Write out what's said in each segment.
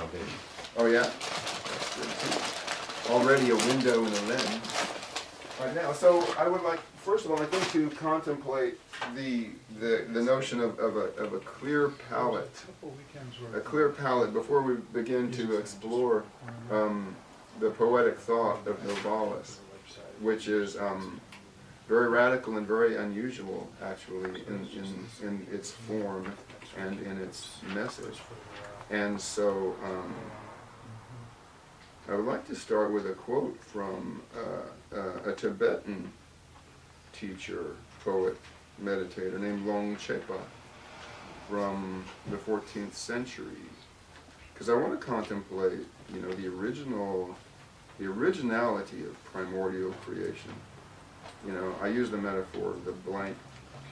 foundation. Oh yeah? That's good too. Already a window and a lens. Right now, so I would like, first of all, I think to contemplate the notion of a clear palette. A clear palette before we begin to explore the poetic thought of Novalis, which is very radical and very unusual, actually, in its form and in its message. And so I would like to start with a quote from a Tibetan teacher, poet, meditator named Longchepa from the 14th century. Because I want to contemplate, you know, the originality of primordial creation. You know, I use the metaphor of the blank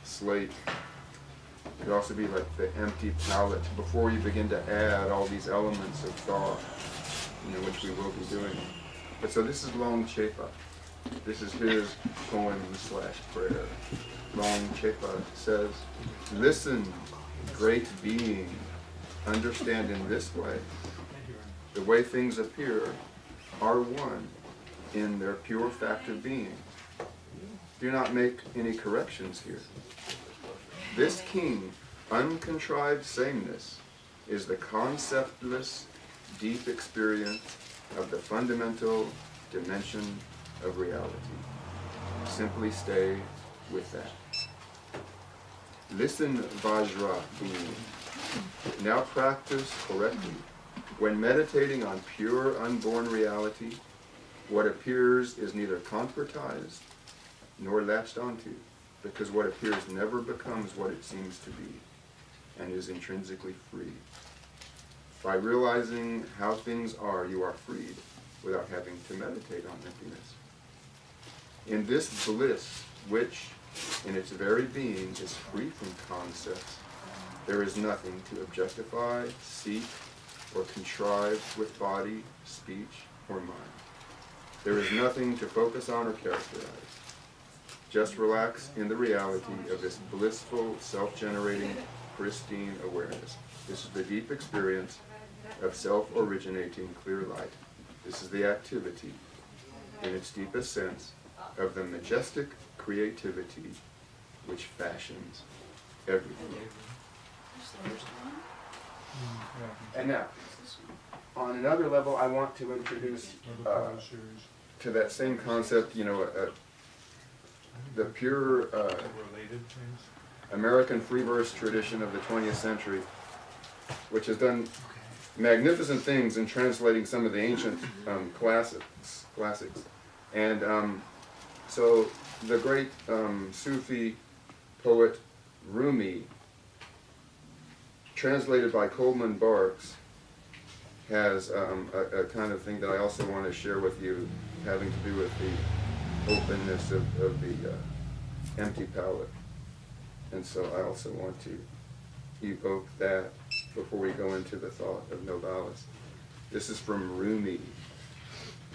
slate. It could also be like the empty palette before you begin to add all these elements of thought, you know, which we will be doing. But so this is Longchepa. This is his poem/prayer. Longchepa says, "Listen, great being, understand in this way, the way things appear are one in their pure fact of being. Do not make any corrections here. This king, uncontrived sameness, is the conceptless, deep experience of the fundamental dimension of reality. Simply stay with that. Listen, Vajra being. Now practice correctly. When meditating on pure, unborn reality, what appears is neither concretized nor latched onto, because what appears never becomes what it seems to be, and is intrinsically free. By realizing how things are, you are freed without having to meditate on emptiness. In this bliss, which, in its very being, is free from concepts, there is nothing to objectify, seek, or contrive with body, speech, or mind. There is nothing to focus on or characterize. Just relax in the reality of this blissful, self-generating, pristine awareness. This is the deep experience of self-originating clear light. This is the activity, in its deepest sense, of the majestic creativity which fashions everything." And now, on another level, I want to introduce to that same concept, you know, the pure American free verse tradition of the 20th century, which has done magnificent things in translating some of the ancient classics. And so the great Sufi poet Rumi, translated by Coleman Barks, has a kind of thing that I also want to share with you, having to do with the openness of the empty palette. And so I also want to evoke that before we go into the thought of Novalis. This is from Rumi,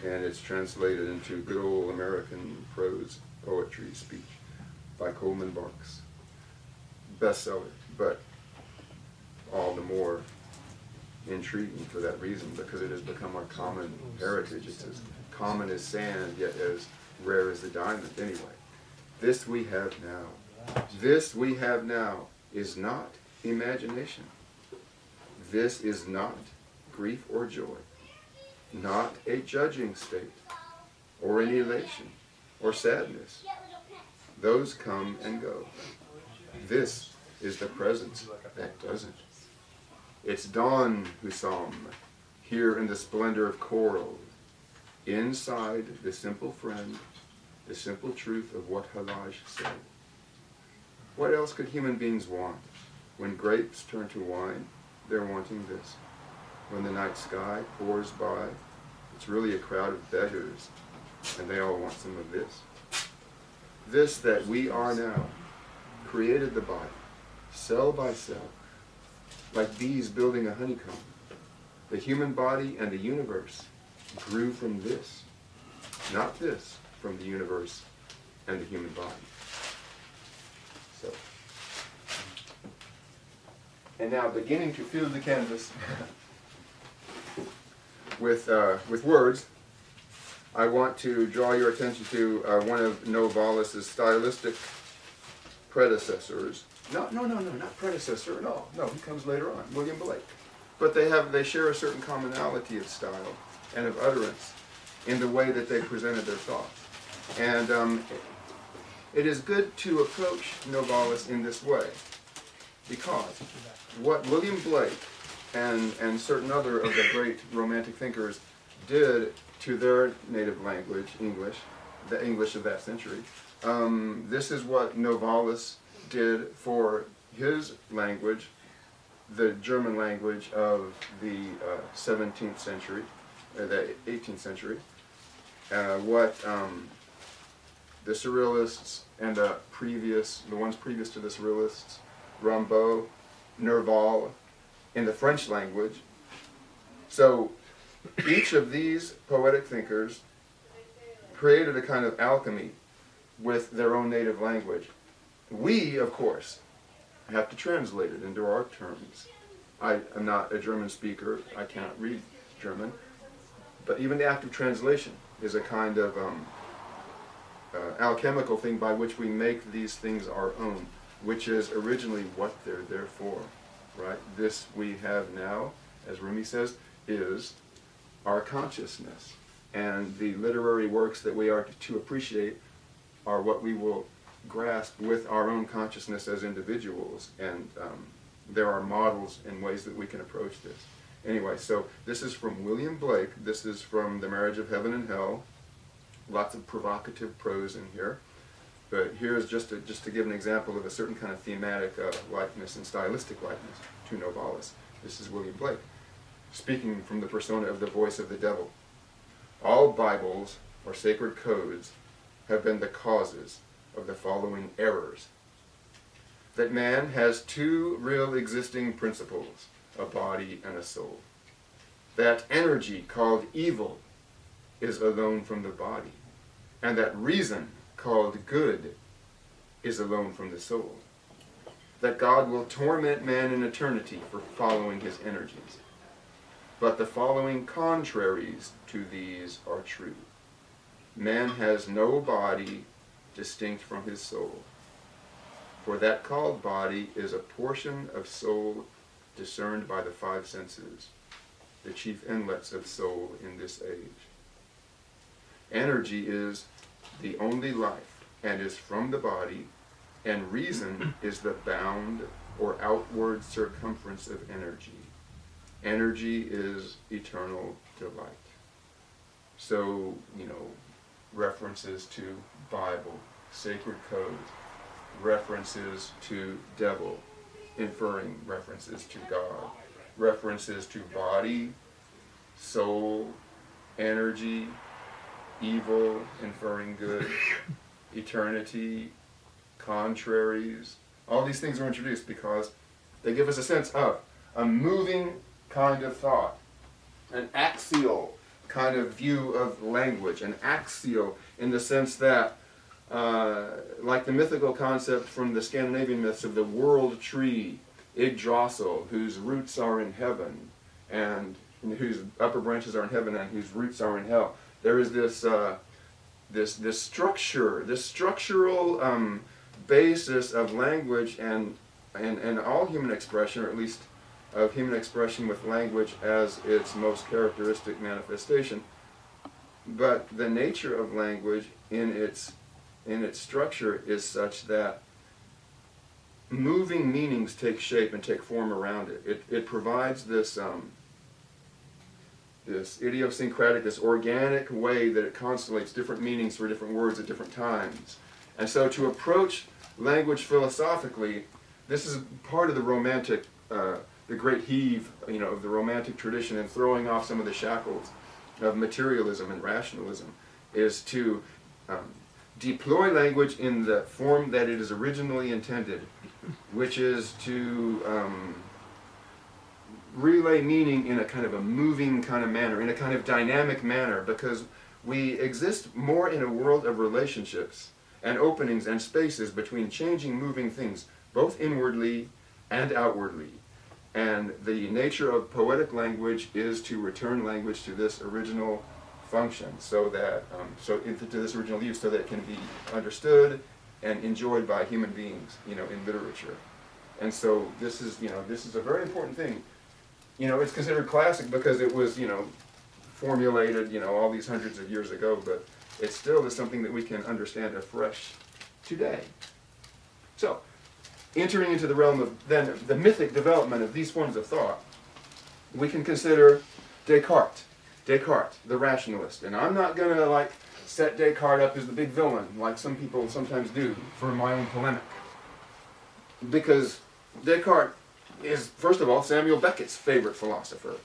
and it's translated into good old American prose poetry speech by Coleman Barks. Bestseller, but all the more intriguing for that reason, because it has become our common heritage. It's as common as sand, yet as rare as the diamond. Anyway, this we have now. This we have now is not imagination. This is not grief or joy, not a judging state, or an elation, or sadness. Those come and go. This is the presence that doesn't. It's dawn, Hussam, here in the splendor of coral, inside the simple friend, the simple truth of what Halaj said. What else could human beings want? When grapes turn to wine, they're wanting this. When the night sky pours by, it's really a crowd of beggars, and they all want some of this. This that we are now, created the body, cell by cell, like bees building a honeycomb. The human body and the universe grew from this, not this from the universe and the human body. So, and now beginning to fill the canvas with words, I want to draw your attention to one of Novalis' stylistic predecessors. No, not predecessor. No, he comes later on, William Blake. But they share a certain commonality of style and of utterance in the way that they presented their thoughts. And it is good to approach Novalis in this way, because what William Blake and certain other of the great Romantic thinkers did to their native language, English, the English of that century, this is what Novalis did for his language, the German language of the 17th century, the 18th century, what the Surrealists and the ones previous to the Surrealists, Rimbaud, Nerval, in the French language. So each of these poetic thinkers created a kind of alchemy with their own native language. We, of course, have to translate it into our terms. I am not a German speaker. I cannot read German. But even the act of translation is a kind of alchemical thing by which we make these things our own, which is originally what they're there for, right? This we have now, as Rumi says, is our consciousness. And the literary works that we are to appreciate are what we will grasp with our own consciousness as individuals. And there are models and ways that we can approach this. Anyway, so this is from William Blake. This is from The Marriage of Heaven and Hell. Lots of provocative prose in here. But here's just to give an example of a certain kind of thematic likeness and stylistic likeness to Novalis. This is William Blake, speaking from the persona of the voice of the devil. All Bibles or sacred codes have been the causes of the following errors. That man has two real existing principles, a body and a soul. That energy called evil is alone from the body, and that reason called good is alone from the soul. That God will torment man in eternity for following his energies. But the following contraries to these are true. Man has no body distinct from his soul, for that called body is a portion of soul discerned by the five senses, the chief inlets of soul in this age. Energy is the only life and is from the body, and reason is the bound or outward circumference of energy. Energy is eternal delight. So, references to Bible, sacred codes, references to devil, inferring references to God, references to body, soul, energy, evil, inferring good, eternity, contraries. All these things are introduced because they give us a sense of a moving kind of thought, an axial kind of view of language, an axial in the sense that, like the mythical concept from the Scandinavian myths of the world tree, Yggdrasil, whose roots are in heaven, and whose upper branches are in heaven and whose roots are in hell. There is this structure, this structural basis of language and all human expression, or at least of human expression with language as its most characteristic manifestation. But the nature of language in its structure is such that moving meanings take shape and take form around it. It provides this idiosyncratic, this organic way that it constellates different meanings for different words at different times. And so to approach language philosophically, this is part of the Romantic, the great heave, of the Romantic tradition, and throwing off some of the shackles of materialism and rationalism, is to deploy language in the form that it is originally intended, which is to relay meaning in a kind of a moving kind of manner, in a kind of dynamic manner, because we exist more in a world of relationships and openings and spaces between changing, moving things, both inwardly and outwardly. And the nature of poetic language is to return language to this original function, so that to this original use, so that it can be understood and enjoyed by human beings, in literature. And so this is a very important thing. It's considered classic because it was formulated all these hundreds of years ago, but it still is something that we can understand afresh today. So, entering into the realm of then the mythic development of these forms of thought, we can consider Descartes, the rationalist. And I'm not going to set Descartes up as the big villain like some people sometimes do for my own polemic. Because Descartes is, first of all, Samuel Beckett's favorite philosopher.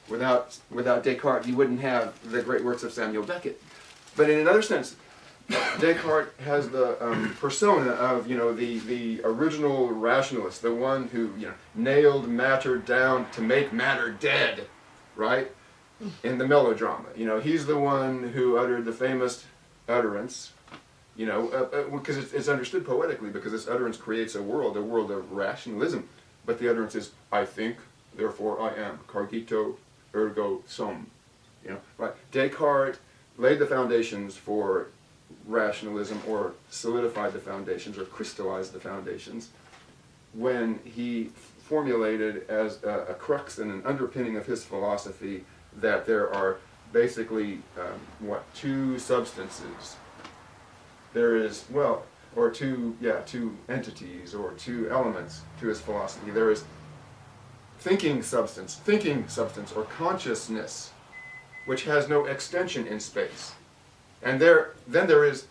Without Descartes, you wouldn't have the great works of Samuel Beckett. But in another sense, Descartes has the persona of the original rationalist, the one who nailed matter down to make matter dead, right? In the melodrama, he's the one who uttered the famous utterance, because it's understood poetically, because this utterance creates a world of rationalism. But the utterance is, I think, therefore I am. Cogito, ergo sum. Right? Descartes laid the foundations for rationalism, or solidified the foundations, or crystallized the foundations, when he formulated as a crux and an underpinning of his philosophy that there are basically, two substances. There is, or two entities, or two elements to his philosophy. There is thinking substance, or consciousness, which has no extension in space. And then there is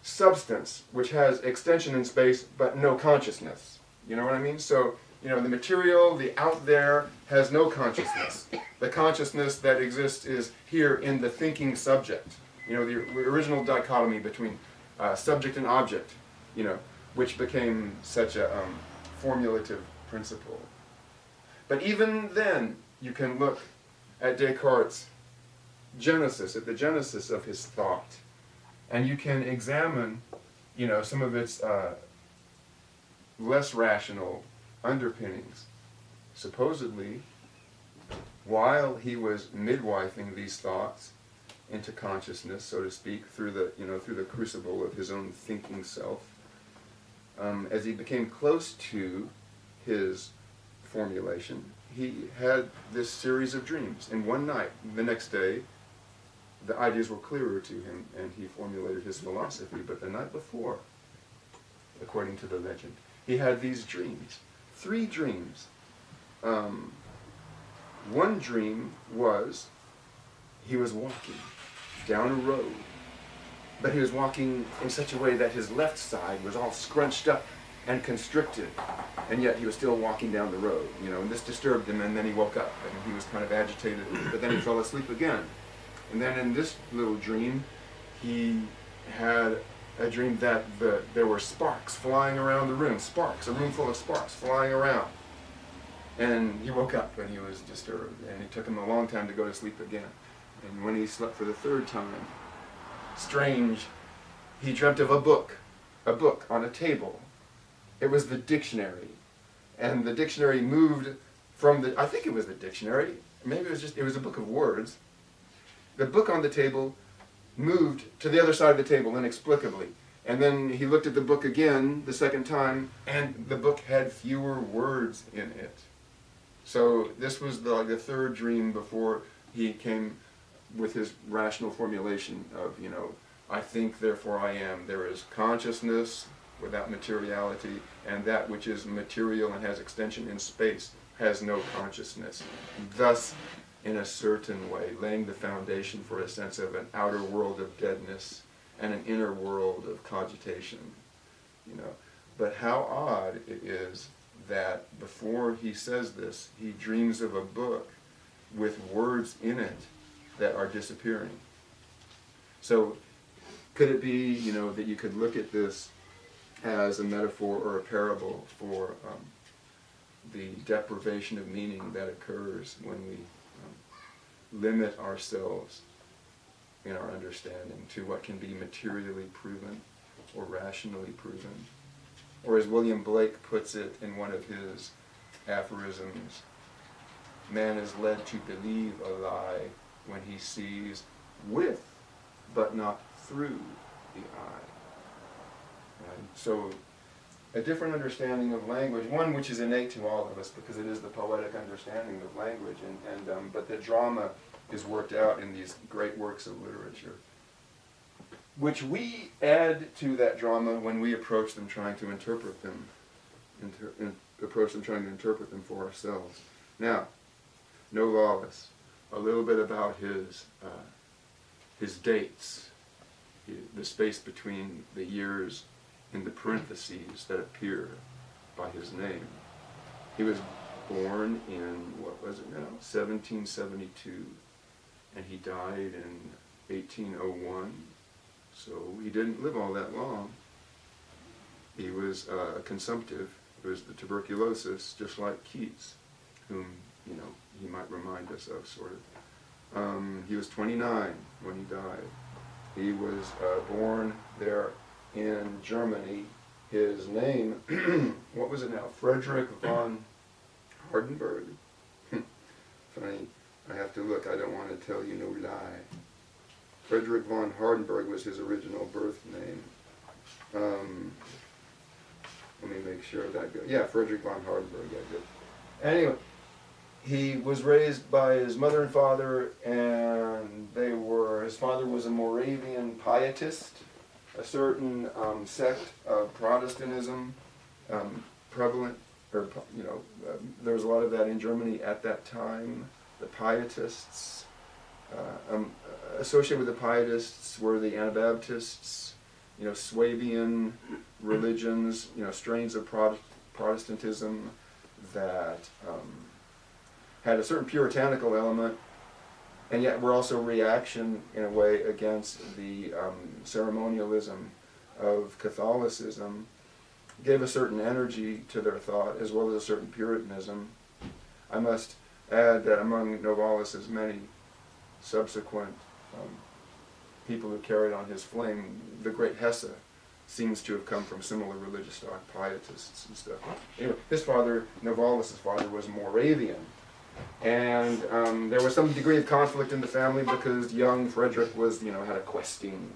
substance, which has extension in space, but no consciousness. You know what I mean? So, the material, the out there, has no consciousness. The consciousness that exists is here in the thinking subject. The original dichotomy between subject and object, which became such a formulative principle. But even then, you can look at Descartes' genesis, at the genesis of his thought, and you can examine, some of its less rational underpinnings. Supposedly, while he was midwifing these thoughts into consciousness, so to speak, through the crucible of his own thinking self, as he became close to his formulation, he had this series of dreams. And one night, the next day, the ideas were clearer to him, and he formulated his philosophy. But the night before, according to the legend, he had these dreams. 3 dreams. One dream was he was walking down a road, but he was walking in such a way that his left side was all scrunched up and constricted, and yet he was still walking down the road, and this disturbed him, and then he woke up, and he was kind of agitated, but then he fell asleep again. And then in this little dream, he had a dream that there were sparks flying around the room, a room full of sparks flying around. And he woke up and he was disturbed, and it took him a long time to go to sleep again. And when he slept for the 3rd time, strange, he dreamt of a book on a table. It was the dictionary, and the dictionary moved from I think it was the dictionary, maybe it was a book of words. The book on the table moved to the other side of the table inexplicably. And then he looked at the book again the 2nd time, and the book had fewer words in it. So this was the 3rd dream before he came with his rational formulation of, I think, therefore I am. There is consciousness without materiality, and that which is material and has extension in space has no consciousness. Thus, in a certain way, laying the foundation for a sense of an outer world of deadness and an inner world of cogitation, But how odd it is that before he says this, he dreams of a book with words in it that are disappearing. So, could it be, that you could look at this as a metaphor or a parable for the deprivation of meaning that occurs when we limit ourselves in our understanding to what can be materially proven or rationally proven? Or as William Blake puts it in one of his aphorisms. Man is led to believe a lie when he sees with, but not through the eye. Right? So, a different understanding of language, one which is innate to all of us because it is the poetic understanding of language, but the drama is worked out in these great works of literature, which we add to that drama when we approach them trying to interpret them, for ourselves. Now, Novalis, a little bit about his dates, the space between the years in the parentheses that appear by his name. He was born in, 1772, and he died in 1801, so he didn't live all that long. He was consumptive. It was the tuberculosis, just like Keats, whom, he might remind us of, sort of. He was 29 when he died. He was born there in Germany. His name, what was it now? Frederick von Hardenberg? Funny, I have to look, I don't want to tell you no lie. Frederick von Hardenberg was his original birth name. Let me make sure that goes. Yeah, Frederick von Hardenberg, yeah, good. Anyway, he was raised by his mother and father, and his father was a Moravian pietist, a certain sect of Protestantism prevalent, there was a lot of that in Germany at that time. The pietists, associated with the pietists were the Anabaptists, Swabian religions, strains of Protestantism that had a certain puritanical element, and yet were also reaction, in a way, against the ceremonialism of Catholicism, gave a certain energy to their thought, as well as a certain puritanism. I must add that among Novalis's many subsequent people who carried on his flame, the great Hesse seems to have come from similar religious stock, pietists and stuff. Anyway, his father, Novalis's father, was Moravian. And there was some degree of conflict in the family because young Frederick was, had a questing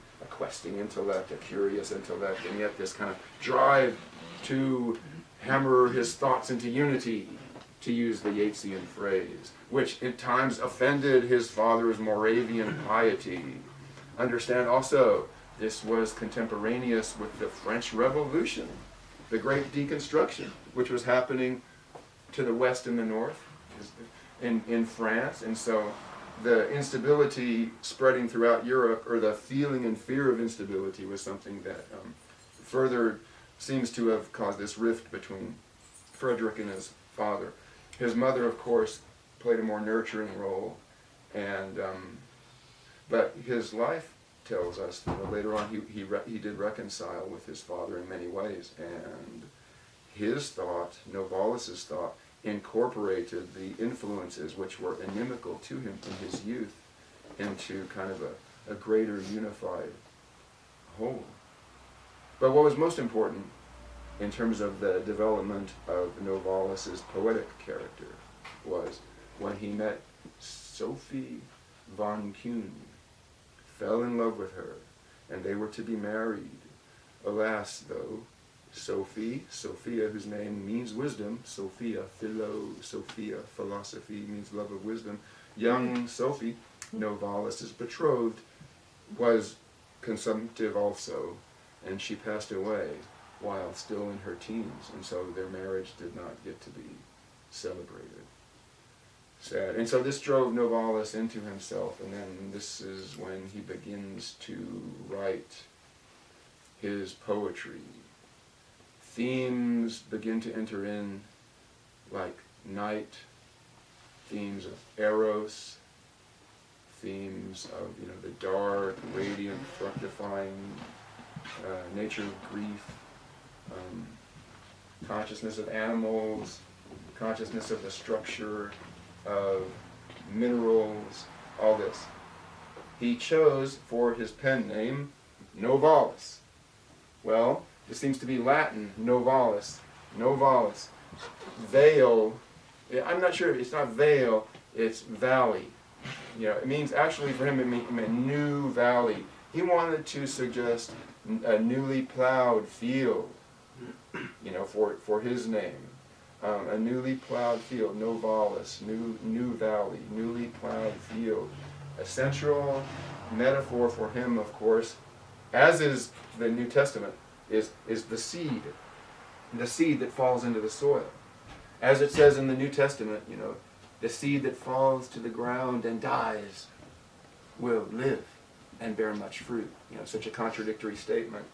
intellect, a curious intellect, and yet this kind of drive to hammer his thoughts into unity, to use the Yeatsian phrase, which at times offended his father's Moravian piety. Understand also, this was contemporaneous with the French Revolution, the great deconstruction, which was happening to the west and the north in France, and so the instability spreading throughout Europe, or the feeling and fear of instability, was something that further seems to have caused this rift between Frederick and his father. His mother, of course, played a more nurturing role, and but his life tells us that later on he did reconcile with his father in many ways, and his thought, Novalis's thought, incorporated the influences which were inimical to him in his youth into kind of a greater unified whole. But what was most important in terms of the development of Novalis's poetic character was when he met Sophie von Kuhn, fell in love with her, and they were to be married. Alas, though, Sophia, whose name means wisdom, Sophia, philosophy means love of wisdom. Young Sophie, Novalis's betrothed, was consumptive also, and she passed away while still in her teens, and so their marriage did not get to be celebrated. Sad. And so this drove Novalis into himself, and then this is when he begins to write his poetry. Themes begin to enter in, like night, themes of eros, themes of the dark, radiant, fructifying nature of grief, consciousness of animals, consciousness of the structure of minerals, all this. He chose for his pen name Novalis. Well, it seems to be Latin, Novalis. Novalis. vale. I'm not sure, it's not vale, it's valley. It means, actually for him, it meant new valley. He wanted to suggest a newly plowed field, for his name. A newly plowed field, Novalis, new valley, newly plowed field. A central metaphor for him, of course, as is the New Testament, is the seed that falls into the soil. As it says in the New Testament, the seed that falls to the ground and dies will live and bear much fruit. Such a contradictory statement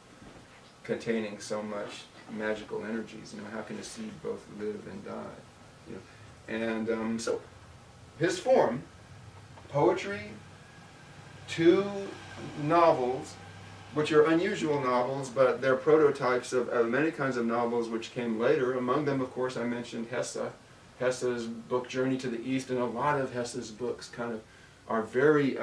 containing so much magical energies. How can a seed both live and die? And so his form, poetry, 2 novels, which are unusual novels, but they're prototypes of many kinds of novels which came later. Among them, of course, I mentioned Hesse's book Journey to the East, and a lot of Hesse's books kind of are very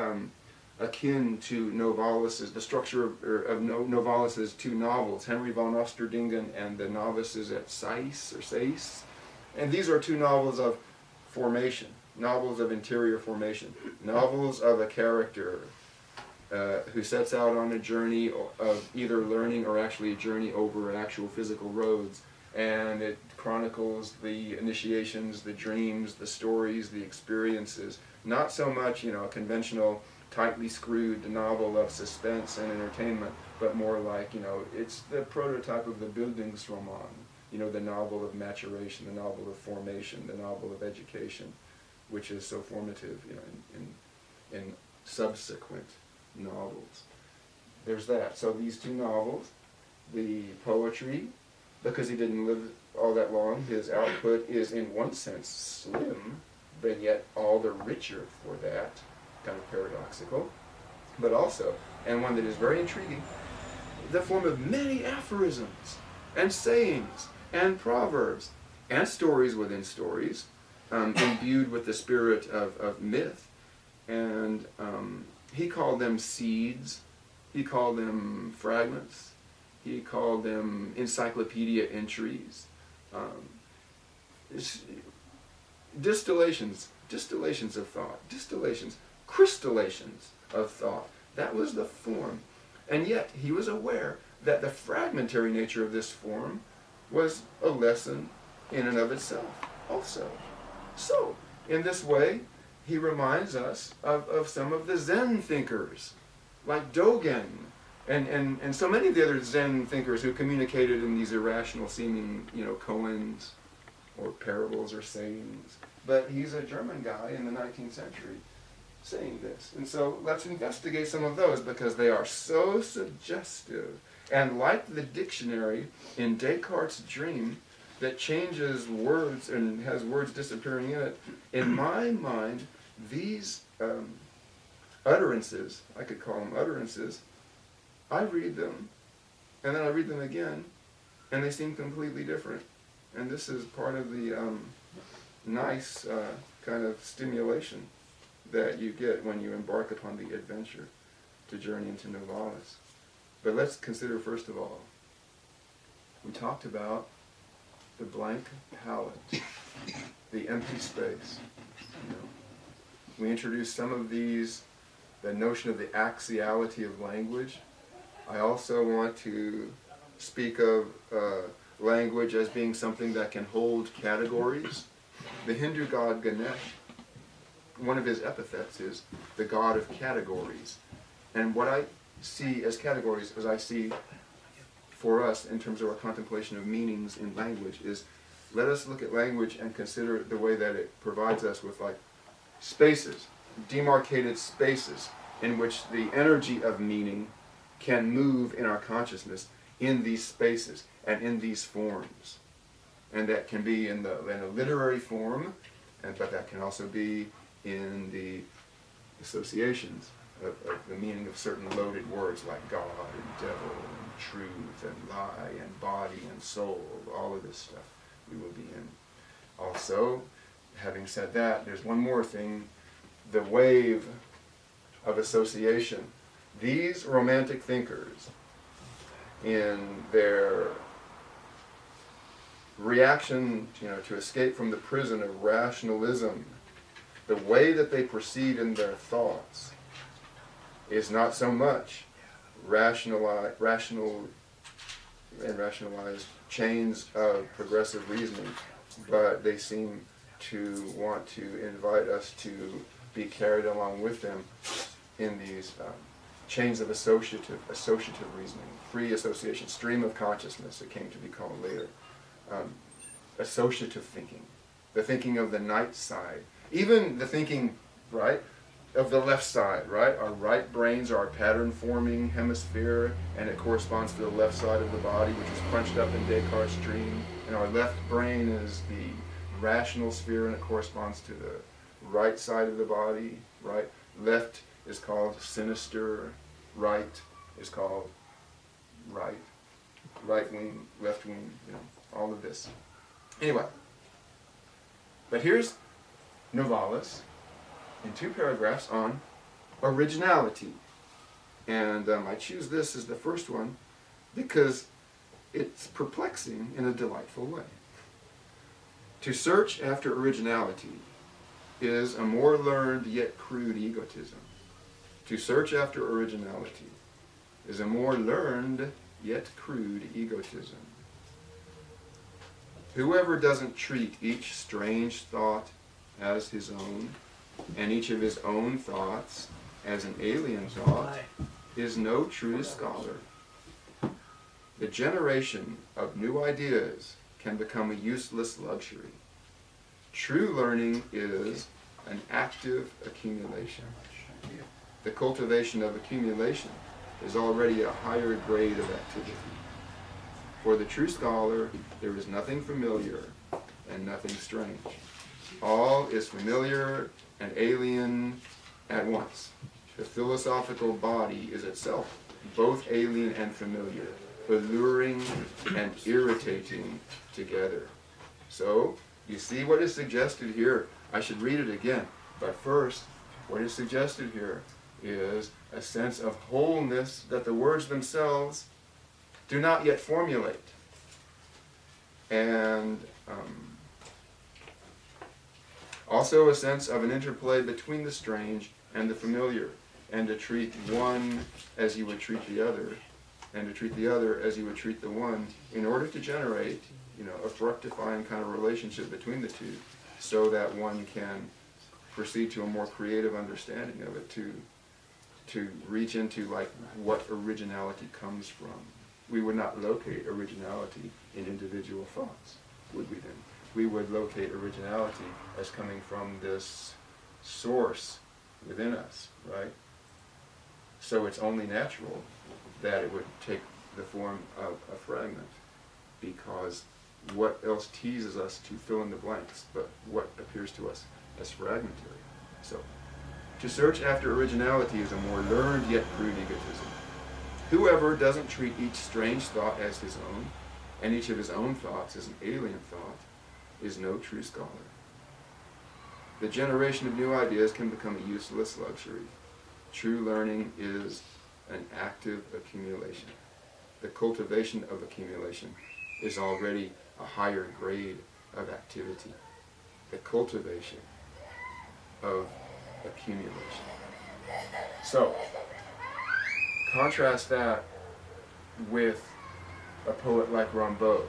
akin to Novalis's, the structure of Novalis's 2 novels, Henry von Osterdingen and The Novices at Sais. And these are 2 novels of formation, novels of interior formation, novels of a character who sets out on a journey of either learning or actually a journey over actual physical roads. And it chronicles the initiations, the dreams, the stories, the experiences. Not so much, a conventional, tightly screwed novel of suspense and entertainment, but more like, it's the prototype of the Bildungsroman, the novel of maturation, the novel of formation, the novel of education, which is so formative, in subsequent novels. There's that. So these 2 novels, the poetry, because he didn't live all that long, his output is in one sense slim, but yet all the richer for that, kind of paradoxical, but also, and one that is very intriguing, the form of many aphorisms and sayings and proverbs and stories within stories, imbued with the spirit of myth. And he called them seeds, he called them fragments, he called them encyclopedia entries, distillations of thought, crystallizations of thought. That was the form. And yet he was aware that the fragmentary nature of this form was a lesson in and of itself also. So, in this way, he reminds us of some of the Zen thinkers, like Dogen, and so many of the other Zen thinkers who communicated in these irrational seeming, koans, or parables or sayings. But he's a German guy in the 19th century saying this. And so let's investigate some of those, because they are so suggestive. And like the dictionary in Descartes' dream that changes words and has words disappearing in it, in my mind, these utterances, I could call them utterances, I read them, and then I read them again, and they seem completely different. And this is part of the nice kind of stimulation that you get when you embark upon the adventure to journey into Novalis. But let's consider, first of all, we talked about the blank palette, the empty space. We introduced some of these, the notion of the axiality of language. I also want to speak of language as being something that can hold categories. The Hindu god Ganesh, one of his epithets is the god of categories. And what I see as categories, as I see for us in terms of our contemplation of meanings in language, is let us look at language and consider the way that it provides us with spaces, demarcated spaces in which the energy of meaning can move in our consciousness in these spaces and in these forms. And that can be in a literary form, but that can also be in the associations of the meaning of certain loaded words like God and devil and truth and lie and body and soul. All of this stuff we will be in. Also, having said that, there's one more thing, the wave of association. These romantic thinkers, in their reaction, to escape from the prison of rationalism, the way that they proceed in their thoughts is not so much rationalized chains of progressive reasoning, but they seem to want to invite us to be carried along with them in these chains of associative reasoning, free association, stream of consciousness, it came to be called later. Associative thinking, the thinking of the night side, even the thinking, right, of the left side, right? Our right brains are our pattern-forming hemisphere, and it corresponds to the left side of the body, which is punched up in Descartes' dream. And our left brain is the rational sphere, and it corresponds to the right side of the body, right? Left is called sinister, right is called right. Right wing, left wing, all of this. Anyway, but here's Novalis in 2 paragraphs on originality. And I choose this as the first one because it's perplexing in a delightful way. To search after originality is a more learned yet crude egotism. To search after originality is a more learned yet crude egotism. Whoever doesn't treat each strange thought as his own, and each of his own thoughts as an alien thought, is no true scholar. The generation of new ideas can become a useless luxury. True learning is an active accumulation. The cultivation of accumulation is already a higher grade of activity. For the true scholar, there is nothing familiar and nothing strange. All is familiar and alien at once. The philosophical body is itself both alien and familiar, alluring and irritating together. So, you see what is suggested here. I should read it again. But first, what is suggested here is a sense of wholeness that the words themselves do not yet formulate. And also a sense of an interplay between the strange and the familiar, and to treat one as you would treat the other, and to treat the other as you would treat the one, in order to generate, a fructifying kind of relationship between the two, so that one can proceed to a more creative understanding of it, to reach into what originality comes from. We would not locate originality in individual thoughts, would we then? We would locate originality as coming from this source within us, right? So it's only natural that it would take the form of a fragment, because what else teases us to fill in the blanks but what appears to us as fragmentary? So, to search after originality is a more learned yet crude egotism. Whoever doesn't treat each strange thought as his own, and each of his own thoughts as an alien thought, is no true scholar. The generation of new ideas can become a useless luxury. True learning is an active accumulation. The cultivation of accumulation is already a higher grade of activity. The cultivation of accumulation. So, contrast that with a poet like Rimbaud,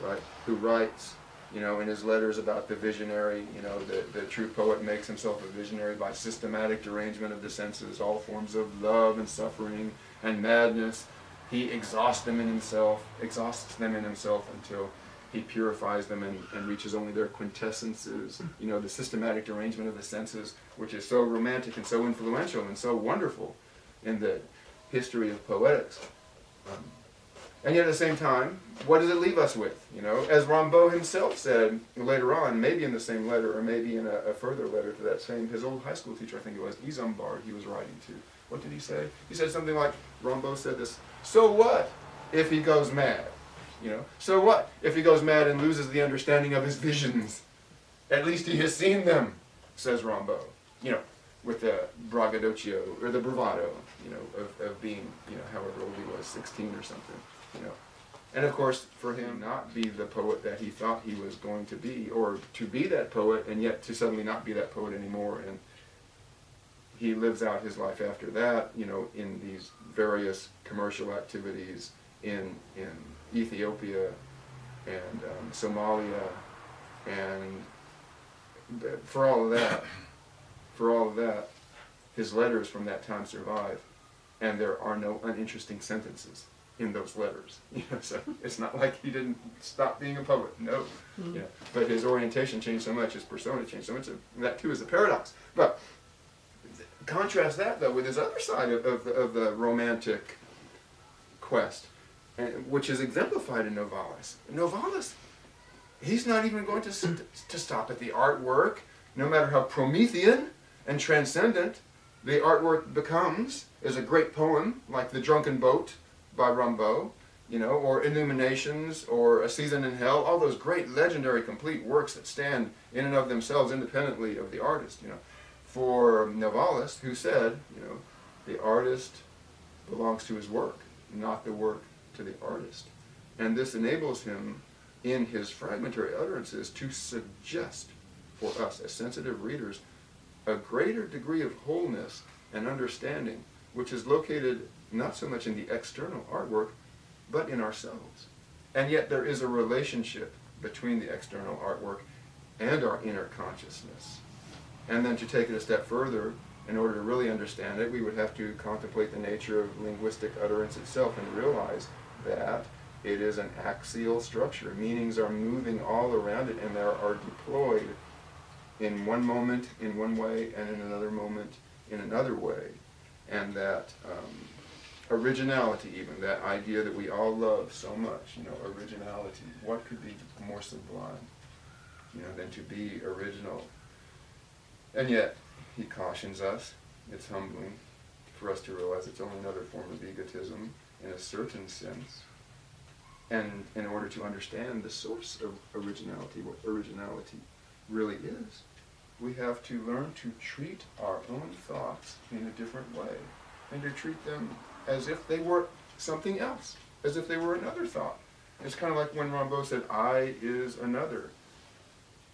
right, who writes, in his letters about the visionary, the true poet makes himself a visionary by systematic derangement of the senses, all forms of love and suffering and madness. He exhausts them in himself until he purifies them and reaches only their quintessences. The systematic derangement of the senses, which is so romantic and so influential and so wonderful in the history of poetics. And yet at the same time, what does it leave us with? As Rimbaud himself said later on, maybe in the same letter or maybe in a further letter to that same, his old high school teacher, I think it was, Isambard, he was writing to. What did he say? He said something like, Rimbaud said this, so what if he goes mad? So what if he goes mad and loses the understanding of his visions? At least he has seen them, says Rimbaud. With the braggadocio, or the bravado, of being, however old he was, 16 or something, And of course, for him not be the poet that he thought he was going to be, or to be that poet and yet to suddenly not be that poet anymore. And he lives out his life after that, in these various commercial activities in Ethiopia and Somalia, and for all of that, his letters from that time survive, and there are no uninteresting sentences in those letters. So it's not like he didn't stop being a poet. No, but his orientation changed so much, his persona changed so much. That too is a paradox. But contrast that though with his other side of the romantic quest, which is exemplified in Novalis. Novalis, he's not even going to stop at the artwork, no matter how Promethean and transcendent the artwork becomes. Is a great poem like The Drunken Boat by Rimbaud, or Illuminations, or A Season in Hell, all those great legendary complete works that stand in and of themselves independently of the artist. For Novalis, who said, the artist belongs to his work, not the work to the artist. And this enables him, in his fragmentary utterances, to suggest for us as sensitive readers a greater degree of wholeness and understanding, which is located not so much in the external artwork, but in ourselves. And yet there is a relationship between the external artwork and our inner consciousness. And then to take it a step further, in order to really understand it, we would have to contemplate the nature of linguistic utterance itself and realize that it is an axial structure. Meanings are moving all around it, and they are deployed in one moment in one way and in another moment in another way. And that originality, even, that idea that we all love so much, originality, what could be more sublime, than to be original? And yet, he cautions us, it's humbling for us to realize it's only another form of egotism in a certain sense. And in order to understand the source of originality, what originality really is, we have to learn to treat our own thoughts in a different way, and to treat them as if they were something else, as if they were another thought. It's kind of like when Rimbaud said, I is another.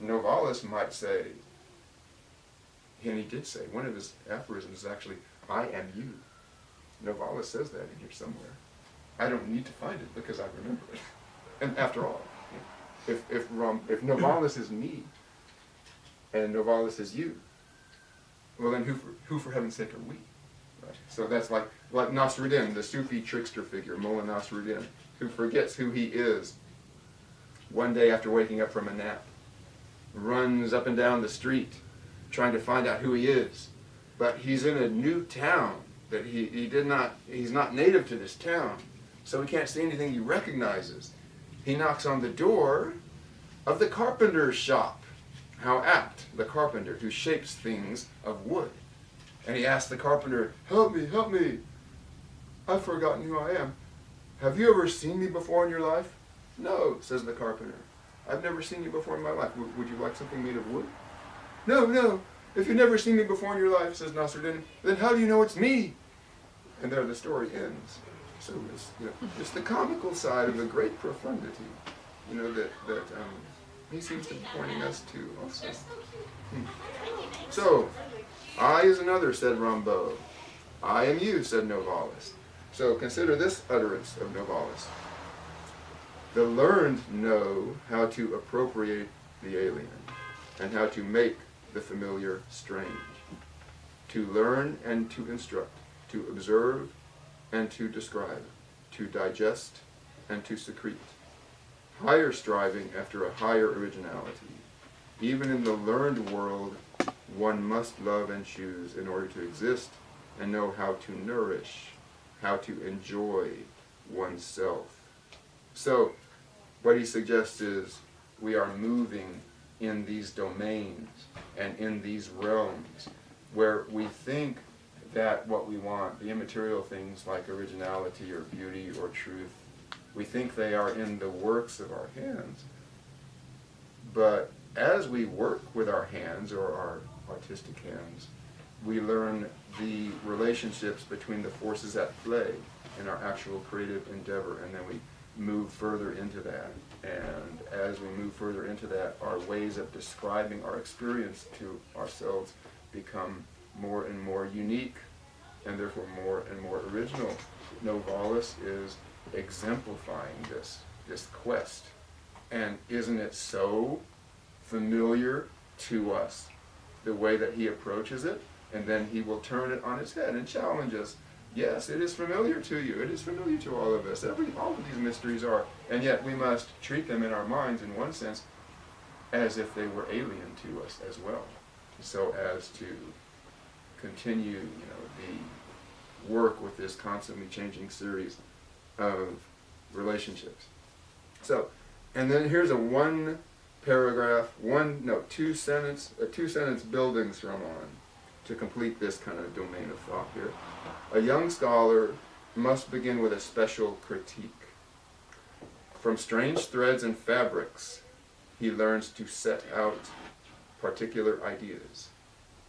Novalis might say, and he did say, one of his aphorisms is actually, I am you. Novalis says that in here somewhere. I don't need to find it because I remember it. And after all, if Novalis is me, and Novalis is you, well then who for heaven's sake are we? Right? So that's like Nasruddin, the Sufi trickster figure, Mullah Nasruddin, who forgets who he is one day after waking up from a nap, runs up and down the street trying to find out who he is. But he's in a new town that he's not native to this town, so he can't see anything he recognizes. He knocks on the door of the carpenter's shop. How apt, the carpenter who shapes things of wood. And he asks the carpenter, help me, I've forgotten who I am. Have you ever seen me before in your life? No, says the carpenter. I've never seen you before in my life. Would you like something made of wood? No, if you've never seen me before in your life, says Nasruddin, then how do you know it's me? And there the story ends. So it's the comical side of the great profundity, that he seems to be pointing us to also. So, I is another, said Rimbaud. I am you, said Novalis. So consider this utterance of Novalis. The learned know how to appropriate the alien, and how to make the familiar strange, to learn and to instruct, to observe and to describe, to digest and to secrete. Higher striving after a higher originality. Even in the learned world, one must love and choose in order to exist and know how to nourish, how to enjoy oneself. So, what he suggests is we are moving in these domains and in these realms where we think that what we want, the immaterial things like originality or beauty or truth, we think they are in the works of our hands. But as we work with our hands, or our artistic hands, we learn the relationships between the forces at play in our actual creative endeavor, and then we move further into that. And as we move further into that, our ways of describing our experience to ourselves become more and more unique, and therefore more and more original. Novalis is exemplifying this quest. And isn't it so familiar to us, the way that he approaches it? And then he will turn it on its head and challenge us. Yes, it is familiar to you. It is familiar to all of us. All of these mysteries are. And yet we must treat them in our minds, in one sense, as if they were alien to us as well, so as to continue, the work with this constantly changing series of relationships. So, and then here's a two sentence building sermon to complete this kind of domain of thought here. A young scholar must begin with a special critique. From strange threads and fabrics, he learns to set out particular ideas,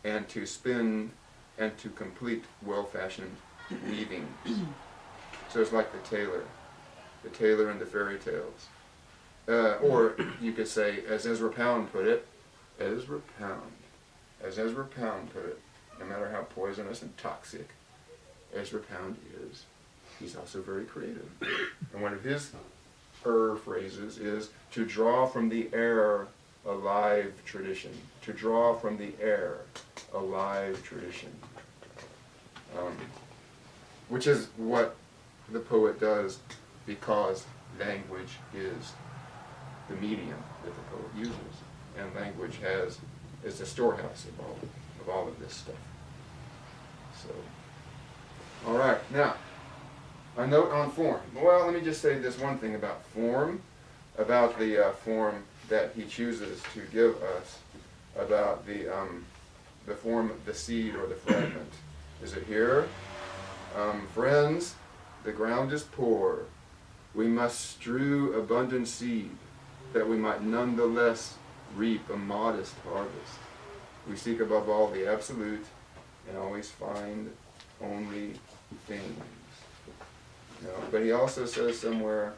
and to spin and to complete well-fashioned weavings. So it's like the tailor and the fairy tales. Or you could say, as Ezra Pound put it, no matter how poisonous and toxic Ezra Pound is, he's also very creative. And one of his phrases is to draw from the air a live tradition. To draw from the air a live tradition. Which is what the poet does, because language is the medium that the poet uses. And language is the storehouse of all of this stuff. So, all right, now, a note on form. Well, let me just say this one thing about form, about the form that he chooses to give us, about the form of the seed or the fragment. Is it here? Friends, the ground is poor. We must strew abundant seed, that we might nonetheless reap a modest harvest. We seek above all the absolute, and always find only things. But he also says somewhere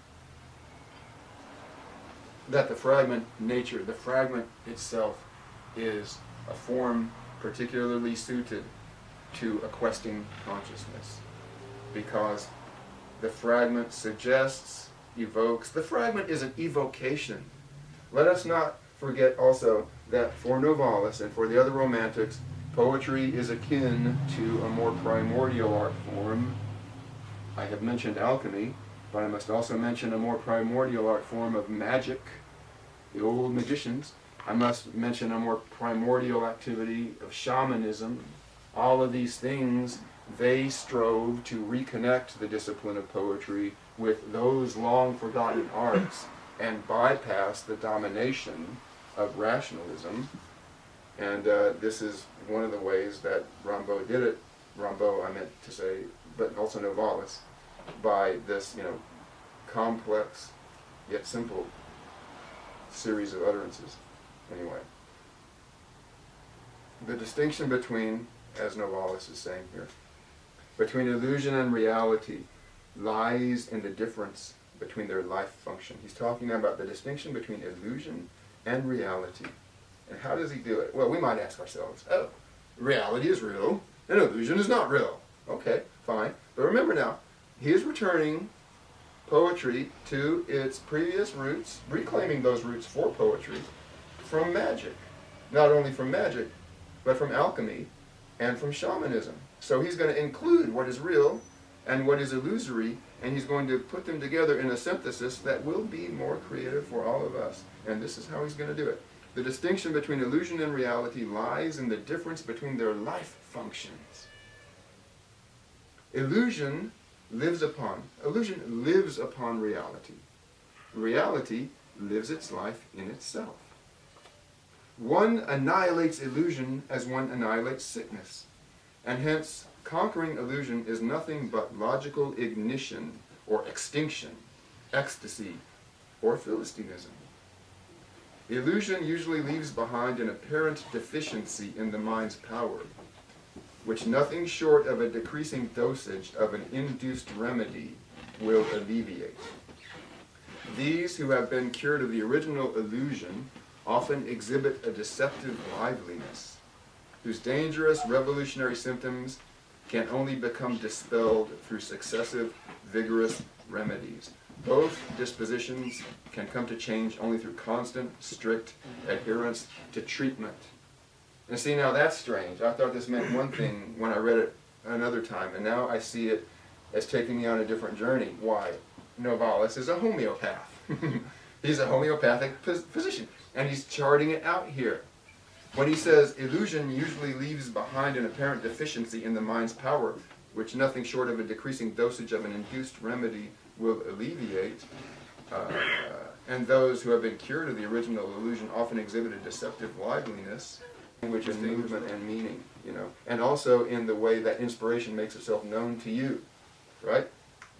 that the fragment itself is a form particularly suited to a questing consciousness, because the fragment suggests, evokes. The fragment is an evocation. Let us not forget also that for Novalis and for the other Romantics, poetry is akin to a more primordial art form. I have mentioned alchemy, but I must also mention a more primordial art form of magic, the old magicians. I must mention a more primordial activity of shamanism. All of these things, they strove to reconnect the discipline of poetry with those long-forgotten arts and bypass the domination of rationalism. And this is one of the ways that Rimbaud did it. Rimbaud, I meant to say, but also Novalis, by this, complex yet simple series of utterances. Anyway, the distinction between, as Novalis is saying here, between illusion and reality lies in the difference between their life function. He's talking about the distinction between illusion and reality. And how does he do it? Well, we might ask ourselves, reality is real, and illusion is not real. Okay, fine. But remember now, he is returning poetry to its previous roots, reclaiming those roots for poetry from magic. Not only from magic, but from alchemy and from shamanism. So he's going to include what is real and what is illusory, and he's going to put them together in a synthesis that will be more creative for all of us. And this is how he's going to do it. The distinction between illusion and reality lies in the difference between their life functions. Illusion lives upon reality. Reality lives its life in itself. One annihilates illusion as one annihilates sickness, and hence conquering illusion is nothing but logical ignition or extinction, ecstasy, or Philistinism. Illusion usually leaves behind an apparent deficiency in the mind's power, which nothing short of a decreasing dosage of an induced remedy will alleviate. These who have been cured of the original illusion often exhibit a deceptive liveliness, whose dangerous revolutionary symptoms can only become dispelled through successive, vigorous remedies. Both dispositions can come to change only through constant, strict adherence to treatment. And see, now that's strange. I thought this meant one thing when I read it another time, and now I see it as taking me on a different journey. Why? Novalis is a homeopath. He's a homeopathic physician, and he's charting it out here. When he says, illusion usually leaves behind an apparent deficiency in the mind's power, which nothing short of a decreasing dosage of an induced remedy will alleviate, and those who have been cured of the original illusion often exhibit a deceptive liveliness, which is movement and meaning, and also in the way that inspiration makes itself known to you, right?